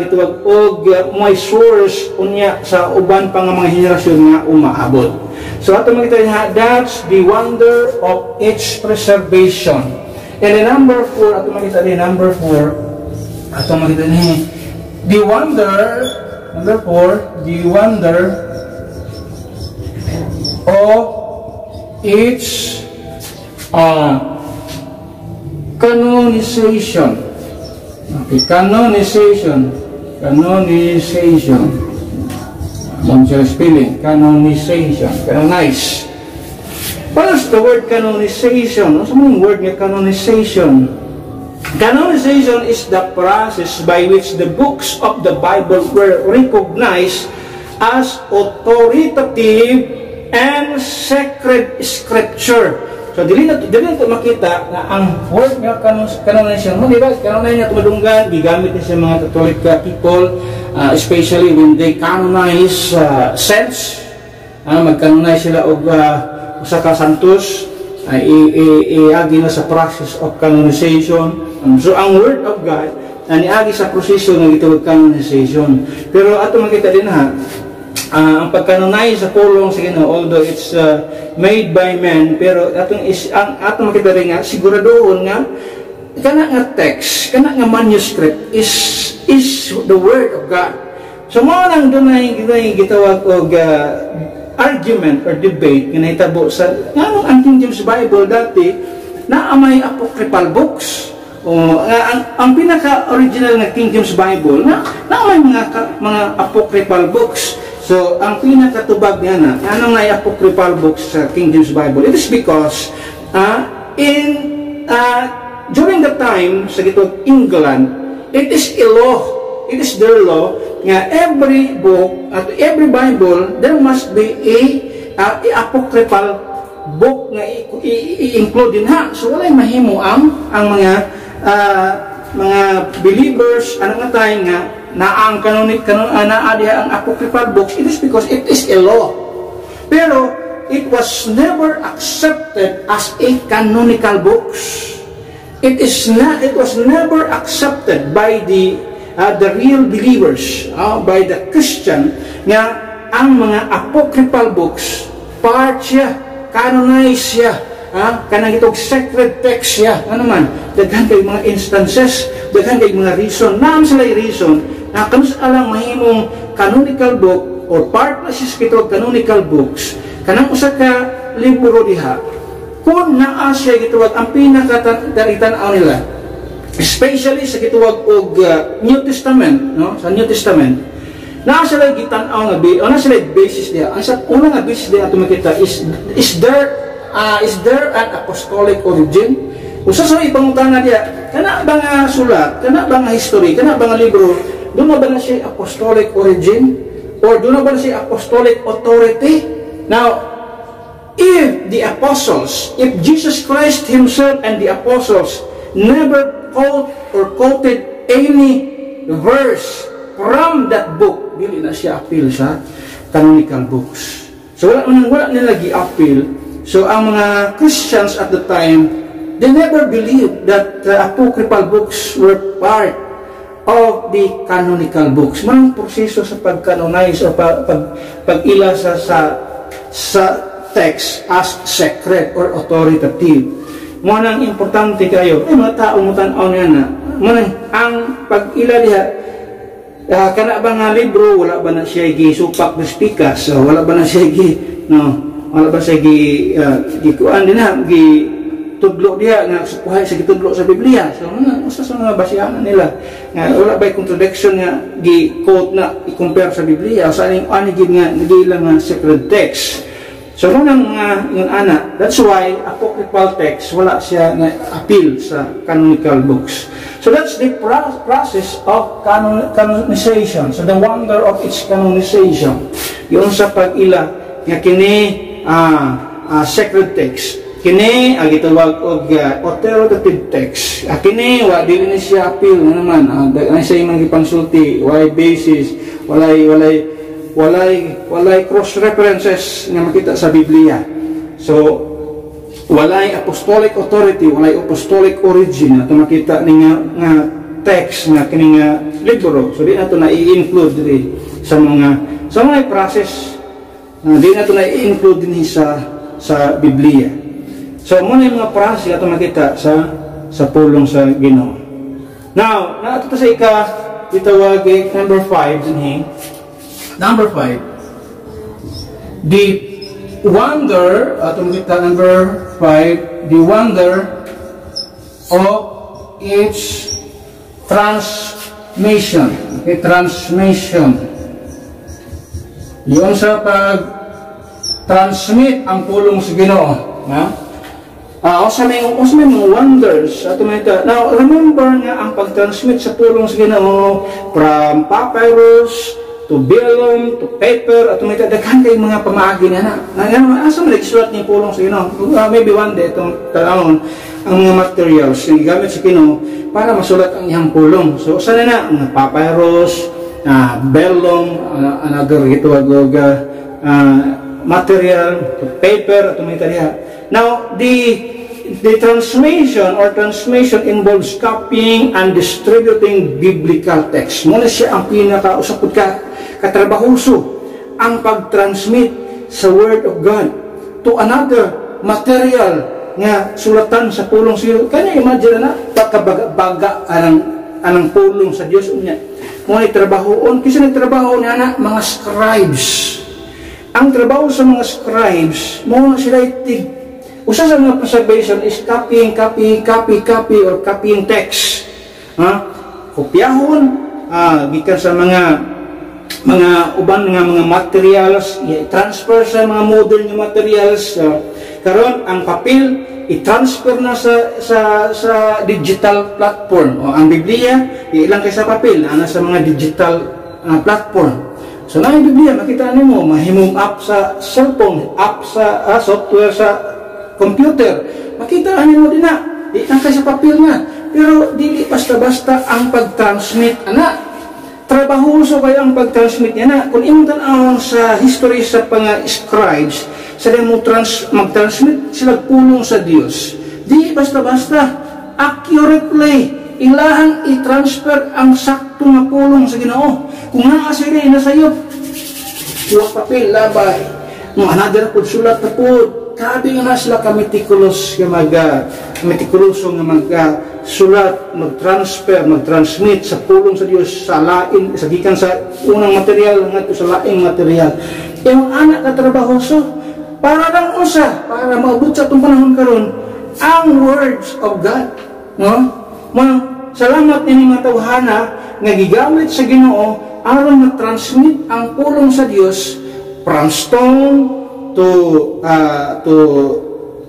gituwag og mo'y source unya sa uban pa nga mga henerasyon nga umaabot. So ato makita niya, that's the wonder of its preservation. And the number 4, ato makita niya, number 4, ato makita niya, the wonder, number 4, the wonder of its canonization. Okay, canonization. Canonization. Ang spelling. Canonization. Canonize. What is the word canonization? Ano sa mga word nga canonization? Canonization is the process by which the books of the Bible were recognized as authoritative and sacred scripture. So, dili na ito makita na ang word nga canonization mo, di ba? Canonize na tumadunggan, gigamit na sa mga Catholic people, especially when they canonize saints. Mag-canonize sila og usa ka santos, iagi na sa process of canonization. So, ang word of God, niagi sa proseso nga gitawag canonization. Pero ato makita din ha, ang pag-canonize sa pulong sa Ginoo, although it's made by men, pero atong makita rin nga, siguradoon nga, kana nga text, kana nga manuscript is the word of God. So mo lang doon ay gitawag og argument or debate nga nahitabo sa ang King James Bible dati na may apocryphal books. Ang pinaka-original na King James Bible na may mga apocryphal books. So, ang pinakatubag niya na, anong na apocryphal books sa King James Bible? It is because, during the time, sa gitong England, it is a law, it is their law, nga every book, at every Bible, there must be a apocryphal book nga i-include din ha. So, wala'y mahimo ang mga believers, anong nga tayo nga, na ang naadiha ang apocryphal books, it is because it is a law. Pero it was never accepted as a canonical books. It was never accepted by the real believers, by the Christian, nga ang mga apocryphal books part siya, canonize siya, kanang itong sacred text siya. Ano man, daghan kay mga instances, daghan kay mga reason, naam sila reason na kanus alang mahimong canonical book or part na siya kitawag canonical books, kanang usa ka libro diha kung naa siya gitawag ang pinakataritan-aw nila, especially sa gitawag og New Testament, no? Sa New Testament naa sila gitan-aw nga na sila basis diha. Ang sa una nga basis diha ato makita is there an apostolic origin? Usa sa ipangutana diha, kana ba nga sulat, kana ba nga history, kana ba nga libro, doon na ba na siya apostolic origin? Or doon na ba na siya apostolic authority? Now, if the apostles, if Jesus Christ Himself and the apostles never quoted any verse from that book, dili na siya appeal sa canonical books. So, wala nila gi-appeal. So, ang mga Christians at the time, they never believed that the apocryphal books were part of the canonical books. Manang proseso sa pag-canonize o pag-ila sa text as sacred or authoritative. Manang importante kayo, mga tao mo tanaw niya na, manang ang pag-ila diha, kana ba nga libro, wala ba na siya gisupak na spikas, wala ba na siya wala ba siya gikuan din ha, tudlo diha nga sukuhay sa gitudlo sa Biblia. So usa sa mga basihanan nila nga wala bay contradiction nga gi-quote na i-compare sa Biblia sa ani gid nga nagilang nga sacred text. So nang yung ana, that's why apocryphal text wala siya nga appeal sa canonical books. So that's the process of canonization. So the wonder of its canonization, yung sa pag-ila nga kini sacred text, kini gitawag og authoritative text. Kini wa dili ni siya appeal naman. Ang sa imong gipansulti, walay basis, walay cross references nga makita sa Biblia. So walay apostolic authority, walay apostolic origin ato makita ni nga text nga kini nga libro. So di nato na i-include diri sa mga process. Di nato na i-include din sa Biblia. So, muna yung mga process ato makita sa pulong sa Ginoo. Now, naato sa itawag number 5 dinhi. Number 5. The wonder, ato makita number 5, the wonder of its transmission. Okay, transmission. Yun sa pag-transmit ang pulong sa Ginoo. Ha? O sa may mga wonders. Now, remember nga ang pag-transmit sa pulong sa Ginoo from papyrus to vellum to paper at daghan kay mga pamaagi na. Asa man nagsulat ni pulong sa Ginoo? Maybe one day itong tanawon ang mga materials yung gamit sa Ginoo para masulat ang iyang pulong. So sana na ang papyrus, vellum, another material, paper at Now, the transmission involves copying and distributing biblical text. Muna siya ang pinakausapod katrabahuso ang pag-transmit sa Word of God to another material nga sulatan sa pulong sa Diyos. Kanya imagine na pagkabaga anang pulong sa Diyos niya. Muna trabahoon kasi nagtrabaho niya na mga scribes. Ang trabaho sa mga scribes, muna sila usa sa mga preservation is copying or copying text. Kopyahon, gikan sa mga uban nga mga materials, i-transfer sa mga modern nga materials. Karon ang papel i-transfer na sa digital platform. O ang Biblia, ilang kay sa papel, sa mga digital platform. So na yung Biblia, makita nimo mahimong app sa cellphone, app sa software sa computer. Makita nimo din na, di lang kay sa papel nga. Pero dili basta-basta ang pag-transmit trabahoso kaya ang pag-transmit niya na. Kung imong tan-awon sa history sa mga scribes, sila mo mag-transmit sila pulong sa Dios. Di basta-basta, accurately, ilahang i-transfer ang sakto nga pulong sa Ginoo. Kung nga sila nasayop, huwag papel, labay. Another po, sulat na po. Kabi nga na sila ka-meticulous metikuloso nga mag-sulat, mag-transmit sa pulong sa Diyos sa lain, sa gikan sa unang material nga sa laing material. Yung anak na trabahoso, para lang usa, para maabot sa itong panahon karon ang words of God. No? Salamat ni mga tawhana nga gigamit sa Ginoo aron mag-transmit ang pulong sa Dios from stone to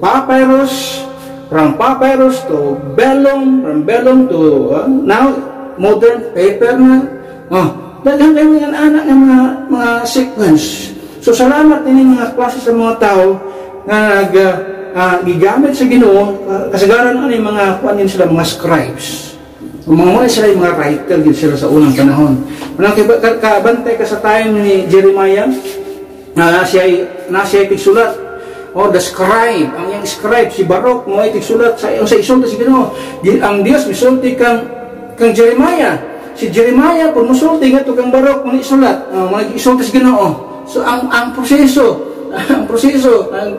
papyrus, from papyrus to vellum, from vellum to now modern paper na. Daghan kayo yung anak ng mga sequence. So salamat din yung mga klase sa mga tao na gigamit sa Ginoo. Kasagaran yung mga kuanin sila, mga scribes. Mga sila yung mga writer din sila sa unang panahon. Kabantay ka sa time ni Jeremiah, siya tigsulat. The scribe, ang yung scribe, si Baruch, mo ay tigsulat sa isulti si Ginoo. Ang Dios misulti kang Jeremiah. Si Jeremiah, kung musulti nga ito kang Baruch, mo isulat. Isulti si Ginoo. So, ang proseso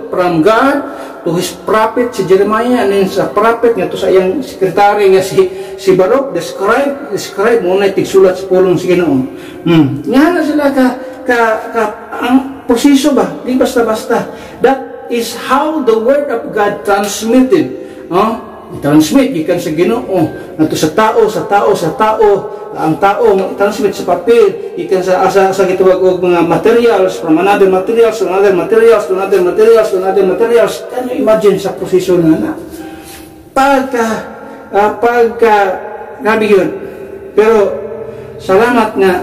from God to his prophet, si Jeremiah, and then sa prophet nga to sa iyang sekretary nga si Baruch, the scribe, muna tigsulat sa pulong si Ginoo. Nga na sila ang proseso ba? Di basta-basta. That is how the Word of God transmitted. I-transmit, ikan sa Ginoo, nato sa tao, ang tao, i-transmit sa papel, ikan sa gitawag og mga materials, from another materials, to another materials, to another materials, to another materials. Can you imagine sa proseso na grabe yun. Pero, salamat nga,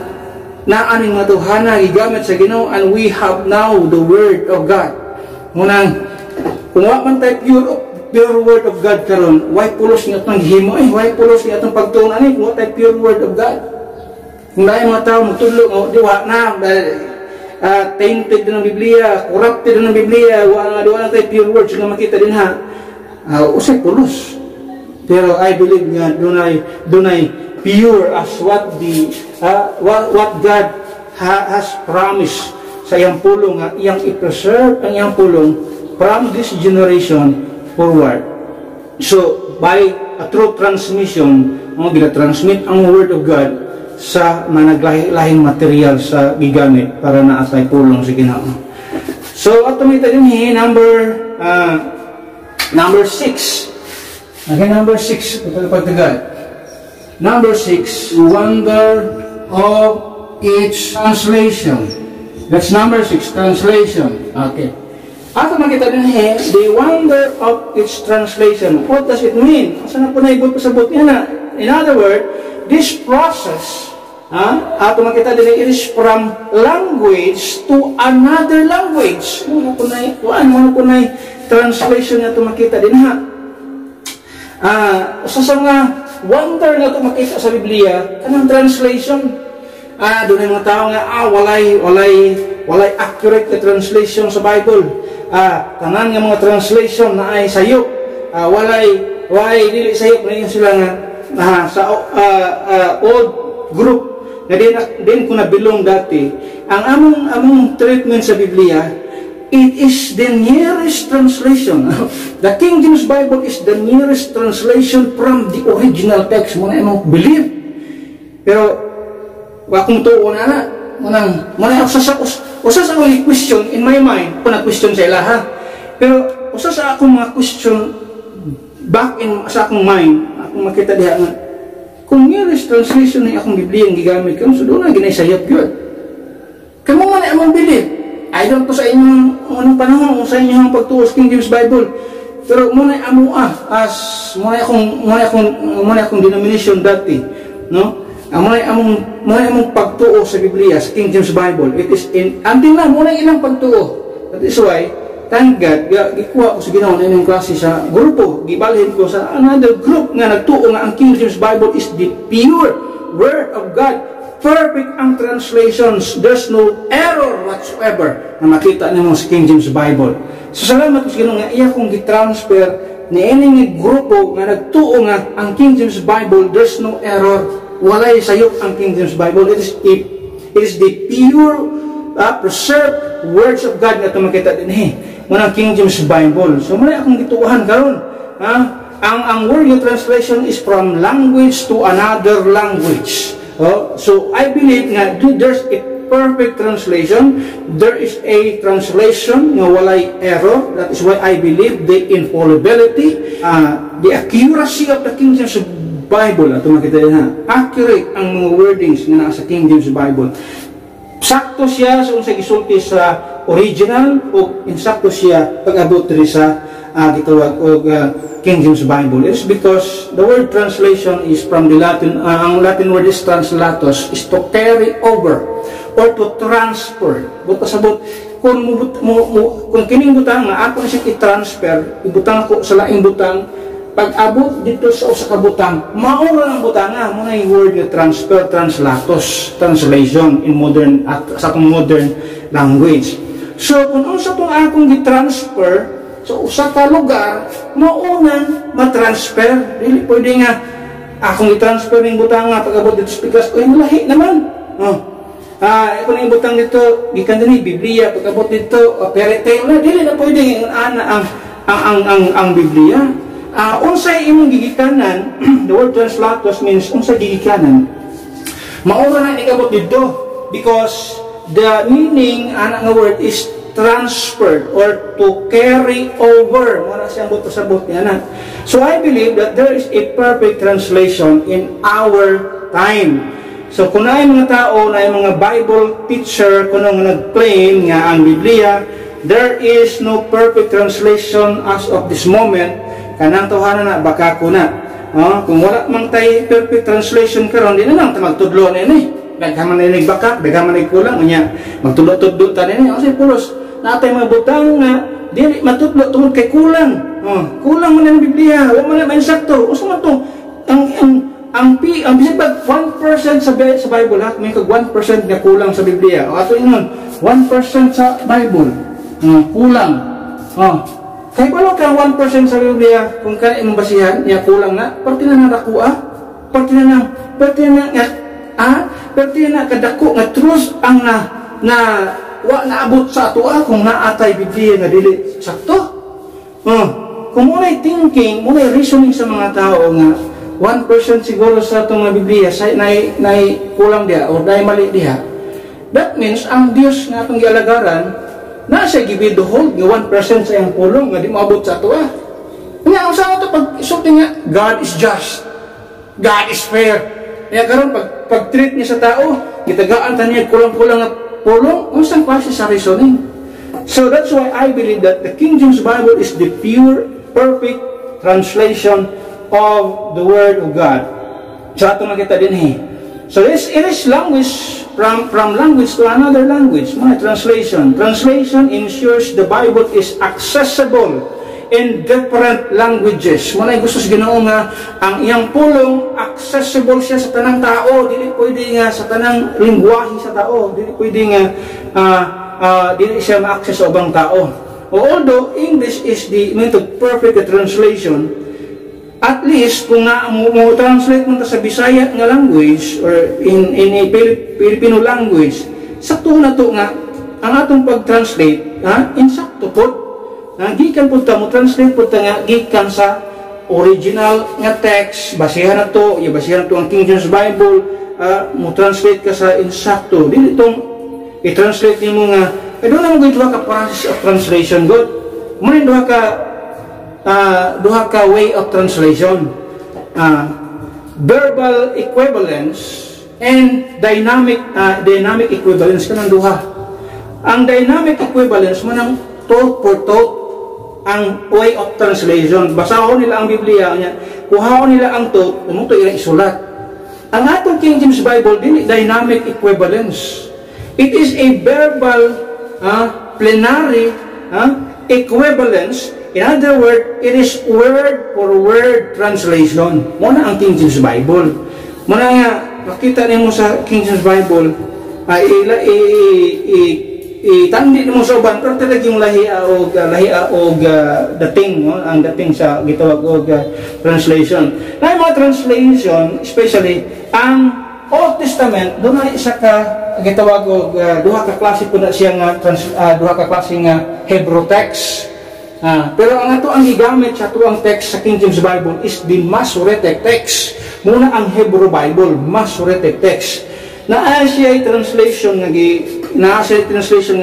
naaning matuhana gigamit sa Ginoo, and we have now the Word of God. Munang kung wa man tayo pure Word of God karon, why pulos nga itong himo why pulos nga itong pagtunan kung wa tayo pure Word of God. Kung dahil mga tao magtulog, diwa na tainted din ng Biblia, corrupted din ng Biblia, wala na tayo pure words nga makita din usay pulos. Pero I believe nga dunay pure as what God has promised sa iyang pulong nga iyang i-preserve ang iyang pulong from this generation forward. So by a true transmission, gina-transmit ang Word of God sa managlahi-lahing material sa gigamit para naatay pulong sa Ginoo. So ato may din number 6. Okay, number 6 pagtagal. Number 6, wonder of its translation. That's number 6, translation. Okay. Ato makita din the wonder of its translation. What does it mean? Saan po naibot pasabot niya na? In other words, this process, ato makita din it is from language to another language. Muna po na translation na ito makita din ha. Sa mga wonder na ito makita sa Biblia, kanang translation. Doon ay mga tao nga, walay accurate na translation sa Bible. Tanan nga mga translation na ay sayop. Walay dili sayop na yun sila nga sa old group na din ko nabilong dati. Ang among treatment sa Biblia, it is the nearest translation. The King James Bible is the nearest translation from the original text. Muna imong believe. Pero wakong tuon na muna usas ako question in my mind, kung na-question sa ilaha. Pero usas ako mga question back in sa akong mind, akong makita diha nga, kung nearest translation ng akong Biblia ang gigamit ko, so doon na ginaysayap yun. Kamo man among believe. I don't po sa inyong anong panahon, sa inyong pagtuos King James Bible. Pero muna akong denomination dati, no? Muna among pagtuo sa Biblia, sa King James Bible. It is until na, muna ilang pagtuo. That is why, thank God, gikuha ko sa ginawa na inyong klase sa grupo. Gibalhin ko sa another group nga nagtuo nga ang King James Bible is the pure Word of God. Perfect ang translations. There's no error whatsoever na makita niyo sa King James Bible. So salamat ko sa ginawa nga iya kong gitransfer ni ining grupo nga nagtuo nga ang King James Bible, there's no error. Walay sayop ang King James Bible. It is the pure, preserved words of God na ito makita din muna King James Bible. So muna akong gituuhan karon. Ang word yung translation is from language to another language. So I believe nga there's a perfect translation. There is a translation nga walay error. That is why I believe the infallibility, the accuracy of the King James Bible, ito makita din accurate ang mga wordings nga nasa King James Bible. Sakto siya sa unsay gisulti sa original o insakto siya pag-abot diri sa gitawag og King James Bible. It is because the word translation is from the Latin, ang Latin word is translatos, is to carry over or to transfer. Buta sabot kung kining butang nga ako na siya i-transfer, ibutang ako sa laing butang. Pag-abot dito sa usa ka butang, maura ang butanga mo na yung word nga transfer, translatos, translation in modern sa atong modern language. So kung unsa tong akong gi-transfer sa usa ka lugar, maunan ma-transfer. Dili pwede nga akong i-transfer ning butanga pag-abot dito sa Pikas, lahi naman. Ito na yung butang dito, gikan din Biblia, pag-abot dito, fairy tale na, dili na pwede ang Biblia. Unsay imong gigikanan, the word translatos means unsay gigikanan. Maura na ikabot dito because the meaning ana nga word is transferred or to carry over. Mura siyang buto sa buti na. So I believe that there is a perfect translation in our time. So kung na mga tao, na mga Bible teacher, kung nag-claim nga ang Biblia, there is no perfect translation as of this moment. Kanang tuhanan na baka ko na. Kung wala mang tay perfect translation karon, di na lang magtudlo na ini. Daghan man ni baka, daghan man ni kulang unya. Magtudlo-tudlo ta ni kasi pulos. Natay mga butang nga dili matudlo tungod kay kulang. Kulang man ang Biblia, wa man insakto. Usa man to ang bisag bag 1% sa Bible ha, may kag 1% nga kulang sa Biblia. O ato ingon 1% sa Bible. Kulang. Kaya pala kang 1% sa Biblia, kung kaya imong basihan, niya kulang na, parte na nadakua, parte na kadako, nga truth ang wa naabot sa ato kung naatay Biblia nga dili sakto. Kung muna'y thinking, muna'y reasoning sa mga tao nga, 1% siguro sa itong Biblia, na kulang diha, o na mali diha, that means, ang Diyos nga itong gialagaran, nasa gibiduhol nga 1% sa iyang pulong nga di maabot sa ato Nga, ang sama ito pag isulti nga, God is just, God is fair. Kaya karon pag-treat niya sa tao, gitagaan ta niya kulang-kulang na pulong, unsang klase sa reasoning. So that's why I believe that the King James Bible is the pure, perfect translation of the Word of God. So ato makita din So it is language from language to another language. Mga translation. Translation ensures the Bible is accessible in different languages. Muna gusto sa Ginoo nga ang iyang pulong accessible siya sa tanang tao, dili pwede nga sa tanang lingwahe sa tao, dili pwede nga dili siya ma-access sa ubang tao. Although English is the perfect translation, at least kung nga mo translate mo sa Bisaya nga language or in a Filipino language, sakto na to nga ang atong pag-translate, insakto po. Gikan po ta mo translate po ta nga gikan sa original nga text, basihan na to ang King James Bible, mo translate ka sa insakto. Dili itong i-translate nimo nga doon naman duha ka process of translation God. Muna duha ka way of translation. Verbal equivalence and dynamic equivalence kanang duha. Ang dynamic equivalence mo ng thought for thought ang way of translation. Basahon nila ang Biblia niya, kuhaon nila ang thought, mo to isulat. Ang atong King James Bible dili dynamic equivalence. It is a verbal plenary equivalence. In other words, it is word for word translation. Muna ang King James Bible. Muna nga makita nimo sa King James Bible itandi mo sa uban pero talaga yung lahia og dating ang dating sa gitawag og translation. Na mga translation, especially ang Old Testament, doon na isa ka gitawag og duha ka klase po na siya nga duha ka klase nga Hebrew text. Pero ang ato ang gigamit sa tuang text sa King James Bible is the Masoretic text. Muna ang Hebrew Bible, Masoretic text. Naa siya translation nga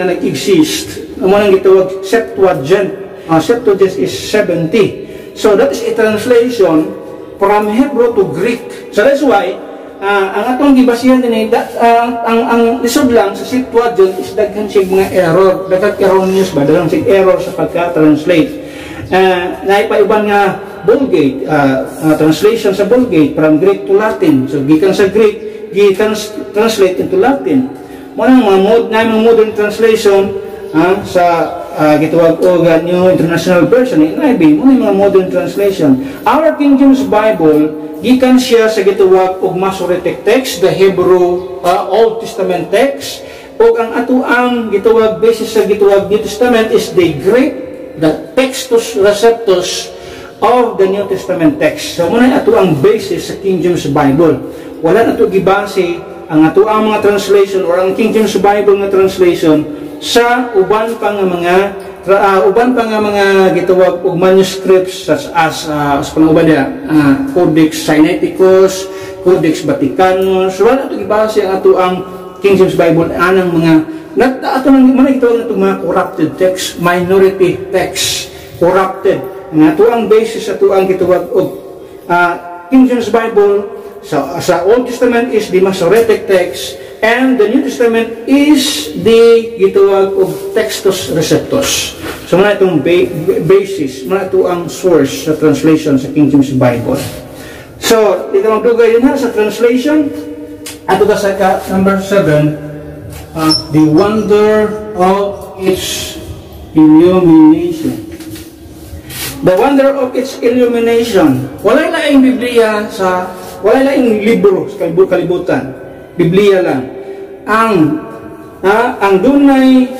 nag-exist. Ang mga gitawag Septuagint. Septuagint is 70. So that is a translation from Hebrew to Greek. So that's why ang atong gibasihan din ang lisod lang sa Septuagint is daghan siya mga error, daghan erroneous ba, daghan siya error sa pagka-translate. Naipaiban nga Vulgate, translation sa Vulgate from Greek to Latin. So gikan sa Greek translate into Latin. Mga modern translation sa gitawag og New International Version NIV, mga modern translation. Our King James Bible gikan siya sa gitawag og Masoretic text, the Hebrew Old Testament text, ug ang ato ang gitawag basis sa gitawag New Testament is the Greek, the Textus Receptus of the New Testament text. So muna ato ang basis sa King James Bible. Wala na ito gibase ang ato ang mga translation or ang King James Bible nga translation sa uban pa nga mga gitawag og manuscripts such as panguban niya Codex Sinaiticus, Codex Vaticanus. Wala ito gibase ang ato ang King James Bible anang mga ato nang gitawag na mga corrupted text, minority text, corrupted. Nga ito ang basis ato ang gitawag og King James Bible. Sa Old Testament is the Masoretic text and the New Testament is the gitawag og Textus Receptus. So muna itong basis, muna ito ang source sa translation sa King James Bible. So, dito ang dugay yun sa translation. Ato ka sa number 7, the wonder of its illumination. The wonder of its illumination. Wala na yung Biblia wala na yung libro sa kalibutan. Biblia lang. Ang dunay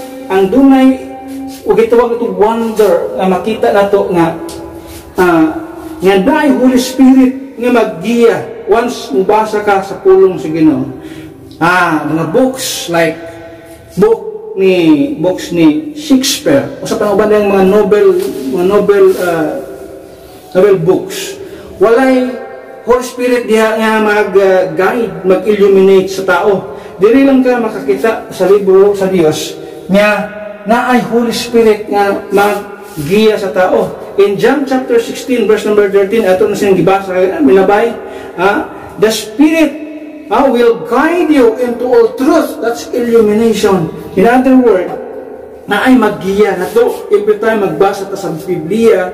o gitawag ito wonder na makita nato nga dahil Holy Spirit nga maggiya once mubasa ka sa pulong sa Ginoo. Mga books like books ni Shakespeare o sa panguban ng mga novel books. Walay Holy Spirit diha nga mag-guide, mag-illuminate sa tao. Dili lang ka makakita sa libro sa Dios nga naay Holy Spirit nga mag-giya sa tao. In John chapter 16 verse number 13 ato na siyang gibasa minabay, the Spirit will guide you into all truth. That's illumination. In other words, na ay maggiya na to. Every time magbasa ta sa Biblia,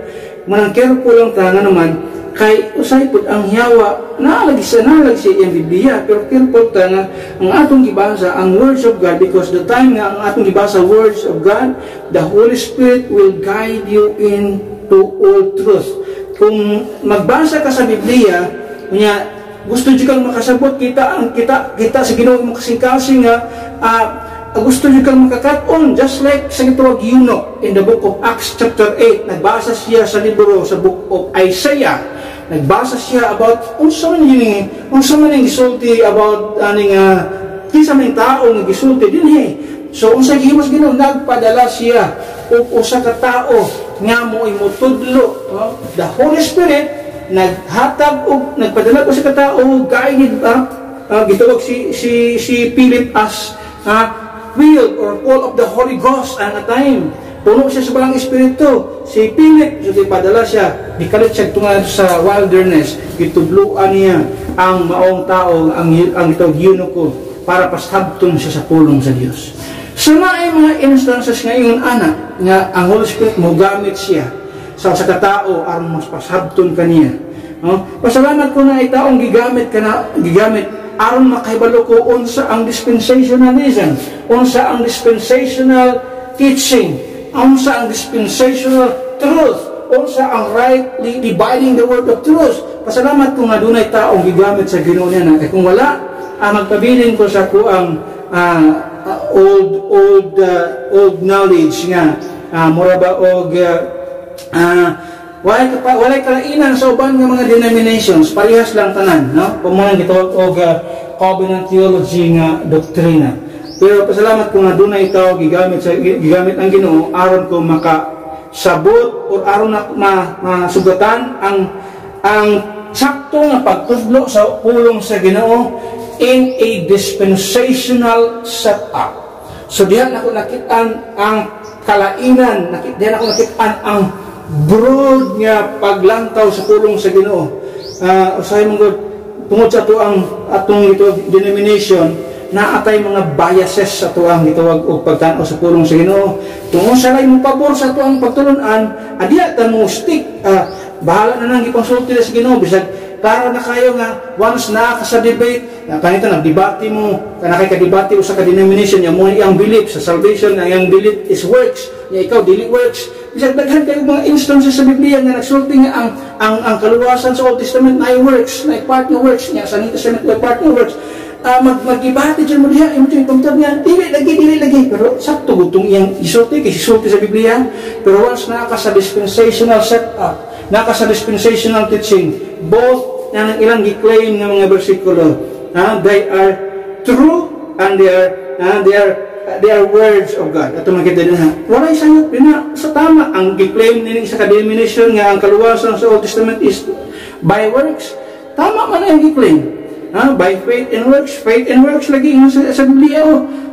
manang careful lang ta nga naman, kay usay pud ang hiyawa, naalagi siya yung Biblia, pero careful ta nga, ang atong gibasa, ang words of God, because the time nga ang atong gibasa words of God, the Holy Spirit will guide you into all truth. Kung magbasa ka sa Biblia, niya, gusto nyo kang makasabot, kita sa Ginoo mo kasing-kasing nga, gusto nyo kang makakaton, just like sa gitawag Eunuch in the book of Acts chapter 8, nagbasa siya sa libro, sa book of Isaiah, nagbasa siya about, unsa man yung gisulti about, kinsa man tao nga gisulti din So, unsa gihimos Ginoo, nagpadala siya, o usa ka tao, nga mo imutudlo, the Holy Spirit, naghatag o nagpadala ko sa katao, guided gitawag si Philip as filled or full of the Holy Ghost at a time. Puno siya sa balang Espiritu. Si Philip, so ipadala siya, dikalit siya tunga sa wilderness, gitudluan niya ang maong tao, ang itawag eunuko, para pastabton siya sa pulong sa Dios. So na ay mga instances ngayon, anak, nga ang Holy Spirit mo gamit siya sa katao aron mas pasabton kaniya. Pasalamat ko na itaong gigamit aron makahibalo ko unsa ang dispensationalism, unsa ang dispensational teaching, unsa ang dispensational truth, unsa ang rightly dividing the word of truth. Pasalamat ko nga dunay taong gigamit sa Ginoo niya na kung wala, magpabilin ko sa kuang old knowledge nga mura ba og walay kalainan sa uban nga mga denominations, parehas lang tanan, no? Pumunan gitawag og covenant theology nga doktrina. Pero pasalamat ko nga dunay itaw gigamit ang Ginoo aron ko makasabot o aron na masugatan ang sakto nga pagtudlo sa pulong sa Ginoo in a dispensational setup. So diyan ako nakitaan ang kalainan, diyan ako nakitaan ang broad nga paglantaw sa pulong sa Ginoo. Usahay mong God, tungod sa atong denomination, na atay mga biases sa tuang gitawag og pagtan-aw sa pulong sa Ginoo. Tungod sa lain mo pabor sa tuang pagtulon-an, adiya ta mo stick, bahala na nang ikonsulti sa Ginoo bisag klaro na kayo nga once na ka sa debate, kanito nagdebate mo, kanakay kadebate usa ka denomination nya mo iyang belief sa salvation, ang iyang belief is works, nya ikaw dili works. Bisag daghan kayo mga instances sa Biblia nga nagsulti nga ang kaluwasan sa Old Testament na works, na part ng works nya sa New Testament na part ng works. Magdebate dyan mo diha, imo yung pagtab niya, dili lagi, pero sakto gutong iyang isulti sa Biblia. Pero once naka sa dispensational setup, naka sa dispensational teaching, both na ng ilang gi-claim ng mga bersikulo, they are true and they are words of God. Ato makita din ha, wala isang sa tama ang gi-claim nini sa denomination nga ang kaluwasan sa Old Testament is by works. Tama man ang gi-claim, by faith and works lagi sa Biblia.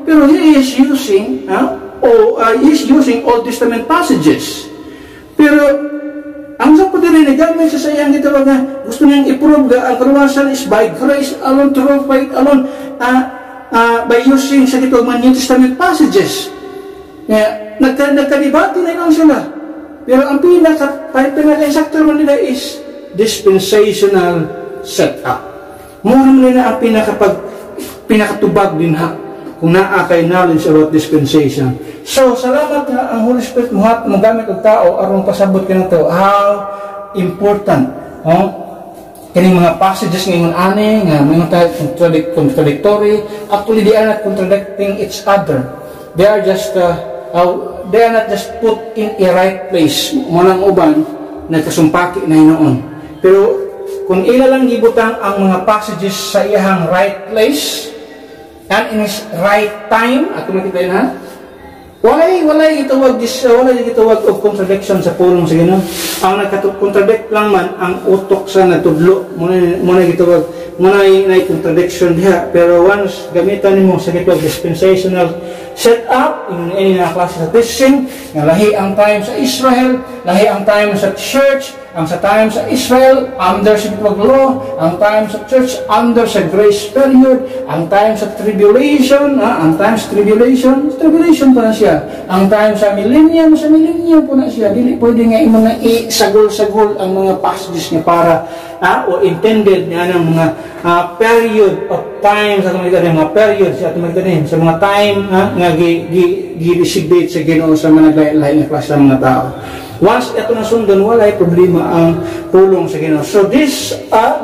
Pero he is using Old Testament passages. Pero ang sa pagdiri gamit sa sayang gitawag nga gusto niyang i-prove nga ang kaluwasan is by grace alone, through faith alone, by using sa gitawag mga New Testament passages. Nagkadebate na lang sila. Pero ang pinaka-insakto man nila is dispensational setup. Mura man nila ang pinakatubag din ha kung naa kay knowledge about dispensation. So, salamat nga ang Holy Spirit magamit ang tao aron pasabot ka na ito. How important kining mga passages ngayon ani nga mga contradictory. Actually, they are not contradicting each other. They are not just put in a right place. Manang uban nagkasumpaki na hinoon. Pero kung ila lang gibutang ang mga passages sa iyang right place and in his right time, at makita yun ha, walay gitawag og contradiction sa pulong sa Ginoo. Ang nagka-contradict lang man ang utok sa natudlo, muna gitawag, muna ay contradiction diha. Pero once gamitan nimo sa gitawag dispensational setup, in na klase sa teaching, nga lahi ang time sa Israel, lahi ang time sa church, ang sa time sa Israel, under sa law, ang time sa church, under sa grace period, ang time sa tribulation, ang time sa tribulation pa na siya. Ang time sa millennium po na siya. Dili pwede nga mga isagol-sagol ang mga passages niya para o intended niya ng mga period of time sa mga period sa sa mga time nga gi-designate sa Ginoo sa mga lain na klase ng mga tao. Once ito na sundan, wala ay problema ang pulong sa Ginoo. So these are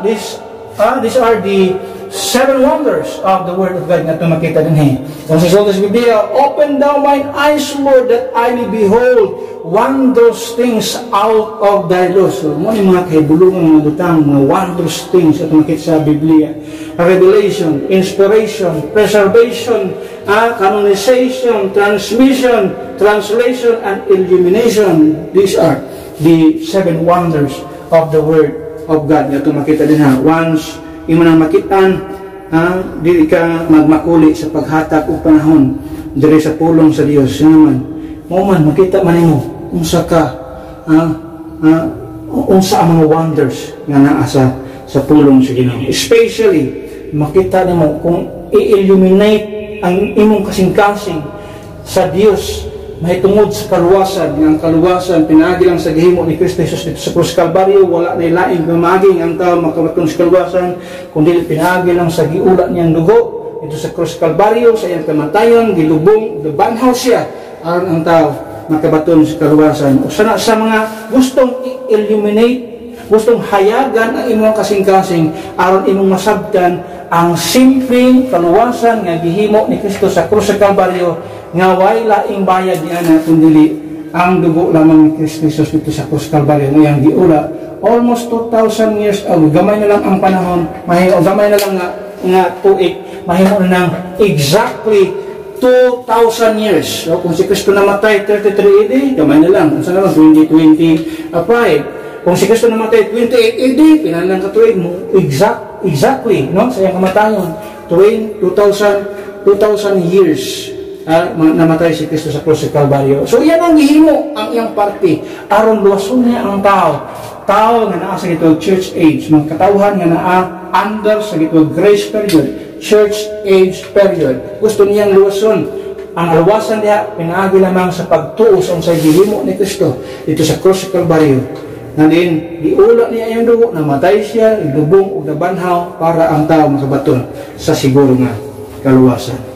the 7 wonders of the Word of God na ito makita din. Kung sa Sultan sa Biblia, open thou mine eyes, Lord, that I may behold wondrous things out of thy law. So, yung mga kahibulungan, mga butang, mga wondrous things at makita sa Biblia. Revelation, inspiration, preservation, canonization, transmission, translation, and illumination. These are the 7 wonders of the Word of God. Ito makita din once imo nang makitaan, dili ka magmakuli sa paghatag og panahon diri sa pulong sa Dios. Naman mo man makita man nimo unsa ka unsa ang mga wonders nga naa sa pulong sa Ginoo. Especially makita nimo kung i-illuminate ang imong kasing-kasing sa Dios mahitungod sa kaluwasan. Ang kaluwasan pinaagi lang sa gihimo ni Kristo Jesus dito sa krus Kalbaryo. Wala na laing gumaging ang tao makabaton sa kaluwasan kundi pinaagi lang sa giula niyang dugo dito sa krus Kalbaryo, sa iyang kamatayon, gilubong, gibanhaw siya aron ang tao makabaton sa kaluwasan. O sa mga gustong illuminate, gustong hayagan ang imong kasing-kasing aron imong masabtan ang simpleng kaluwasan nga gihimo ni Kristo sa krus sa Kalbaryo, nga way laing bayad niya na kundi ang dugo lamang ni Kristo Jesus dito sa krus Kalbaryo nga yang giula almost 2,000 years ago. Gamay na lang ang panahon, gamay na lang nga tuig, mahimo na ng exactly 2,000 years. So kung si Kristo namatay 33 AD, gamay na lang. Unsa na lang 2025. Kung si Kristo namatay 28 AD, pinalang ka tuig mo exactly, no? Sa iyang kamatayon 2,000 years namatay si Kristo sa krus sa Kalbaryo. So yan ang gihimo ang iyang parte aron luwason niya ang tao nga naa sa gitawag church age, mga katawhan nga naa under sa gitawag grace period, church age period. Gusto niyang luwason ang luwasan niya pinaagi lamang sa pagtuo sa unsay gihimo ni Kristo dito sa krus sa Kalbaryo. Nalin giula niya iyang dugo, namatay siya, ilubong ug nabanhaw para ang tao makabaton sa siguro nga kaluwasan.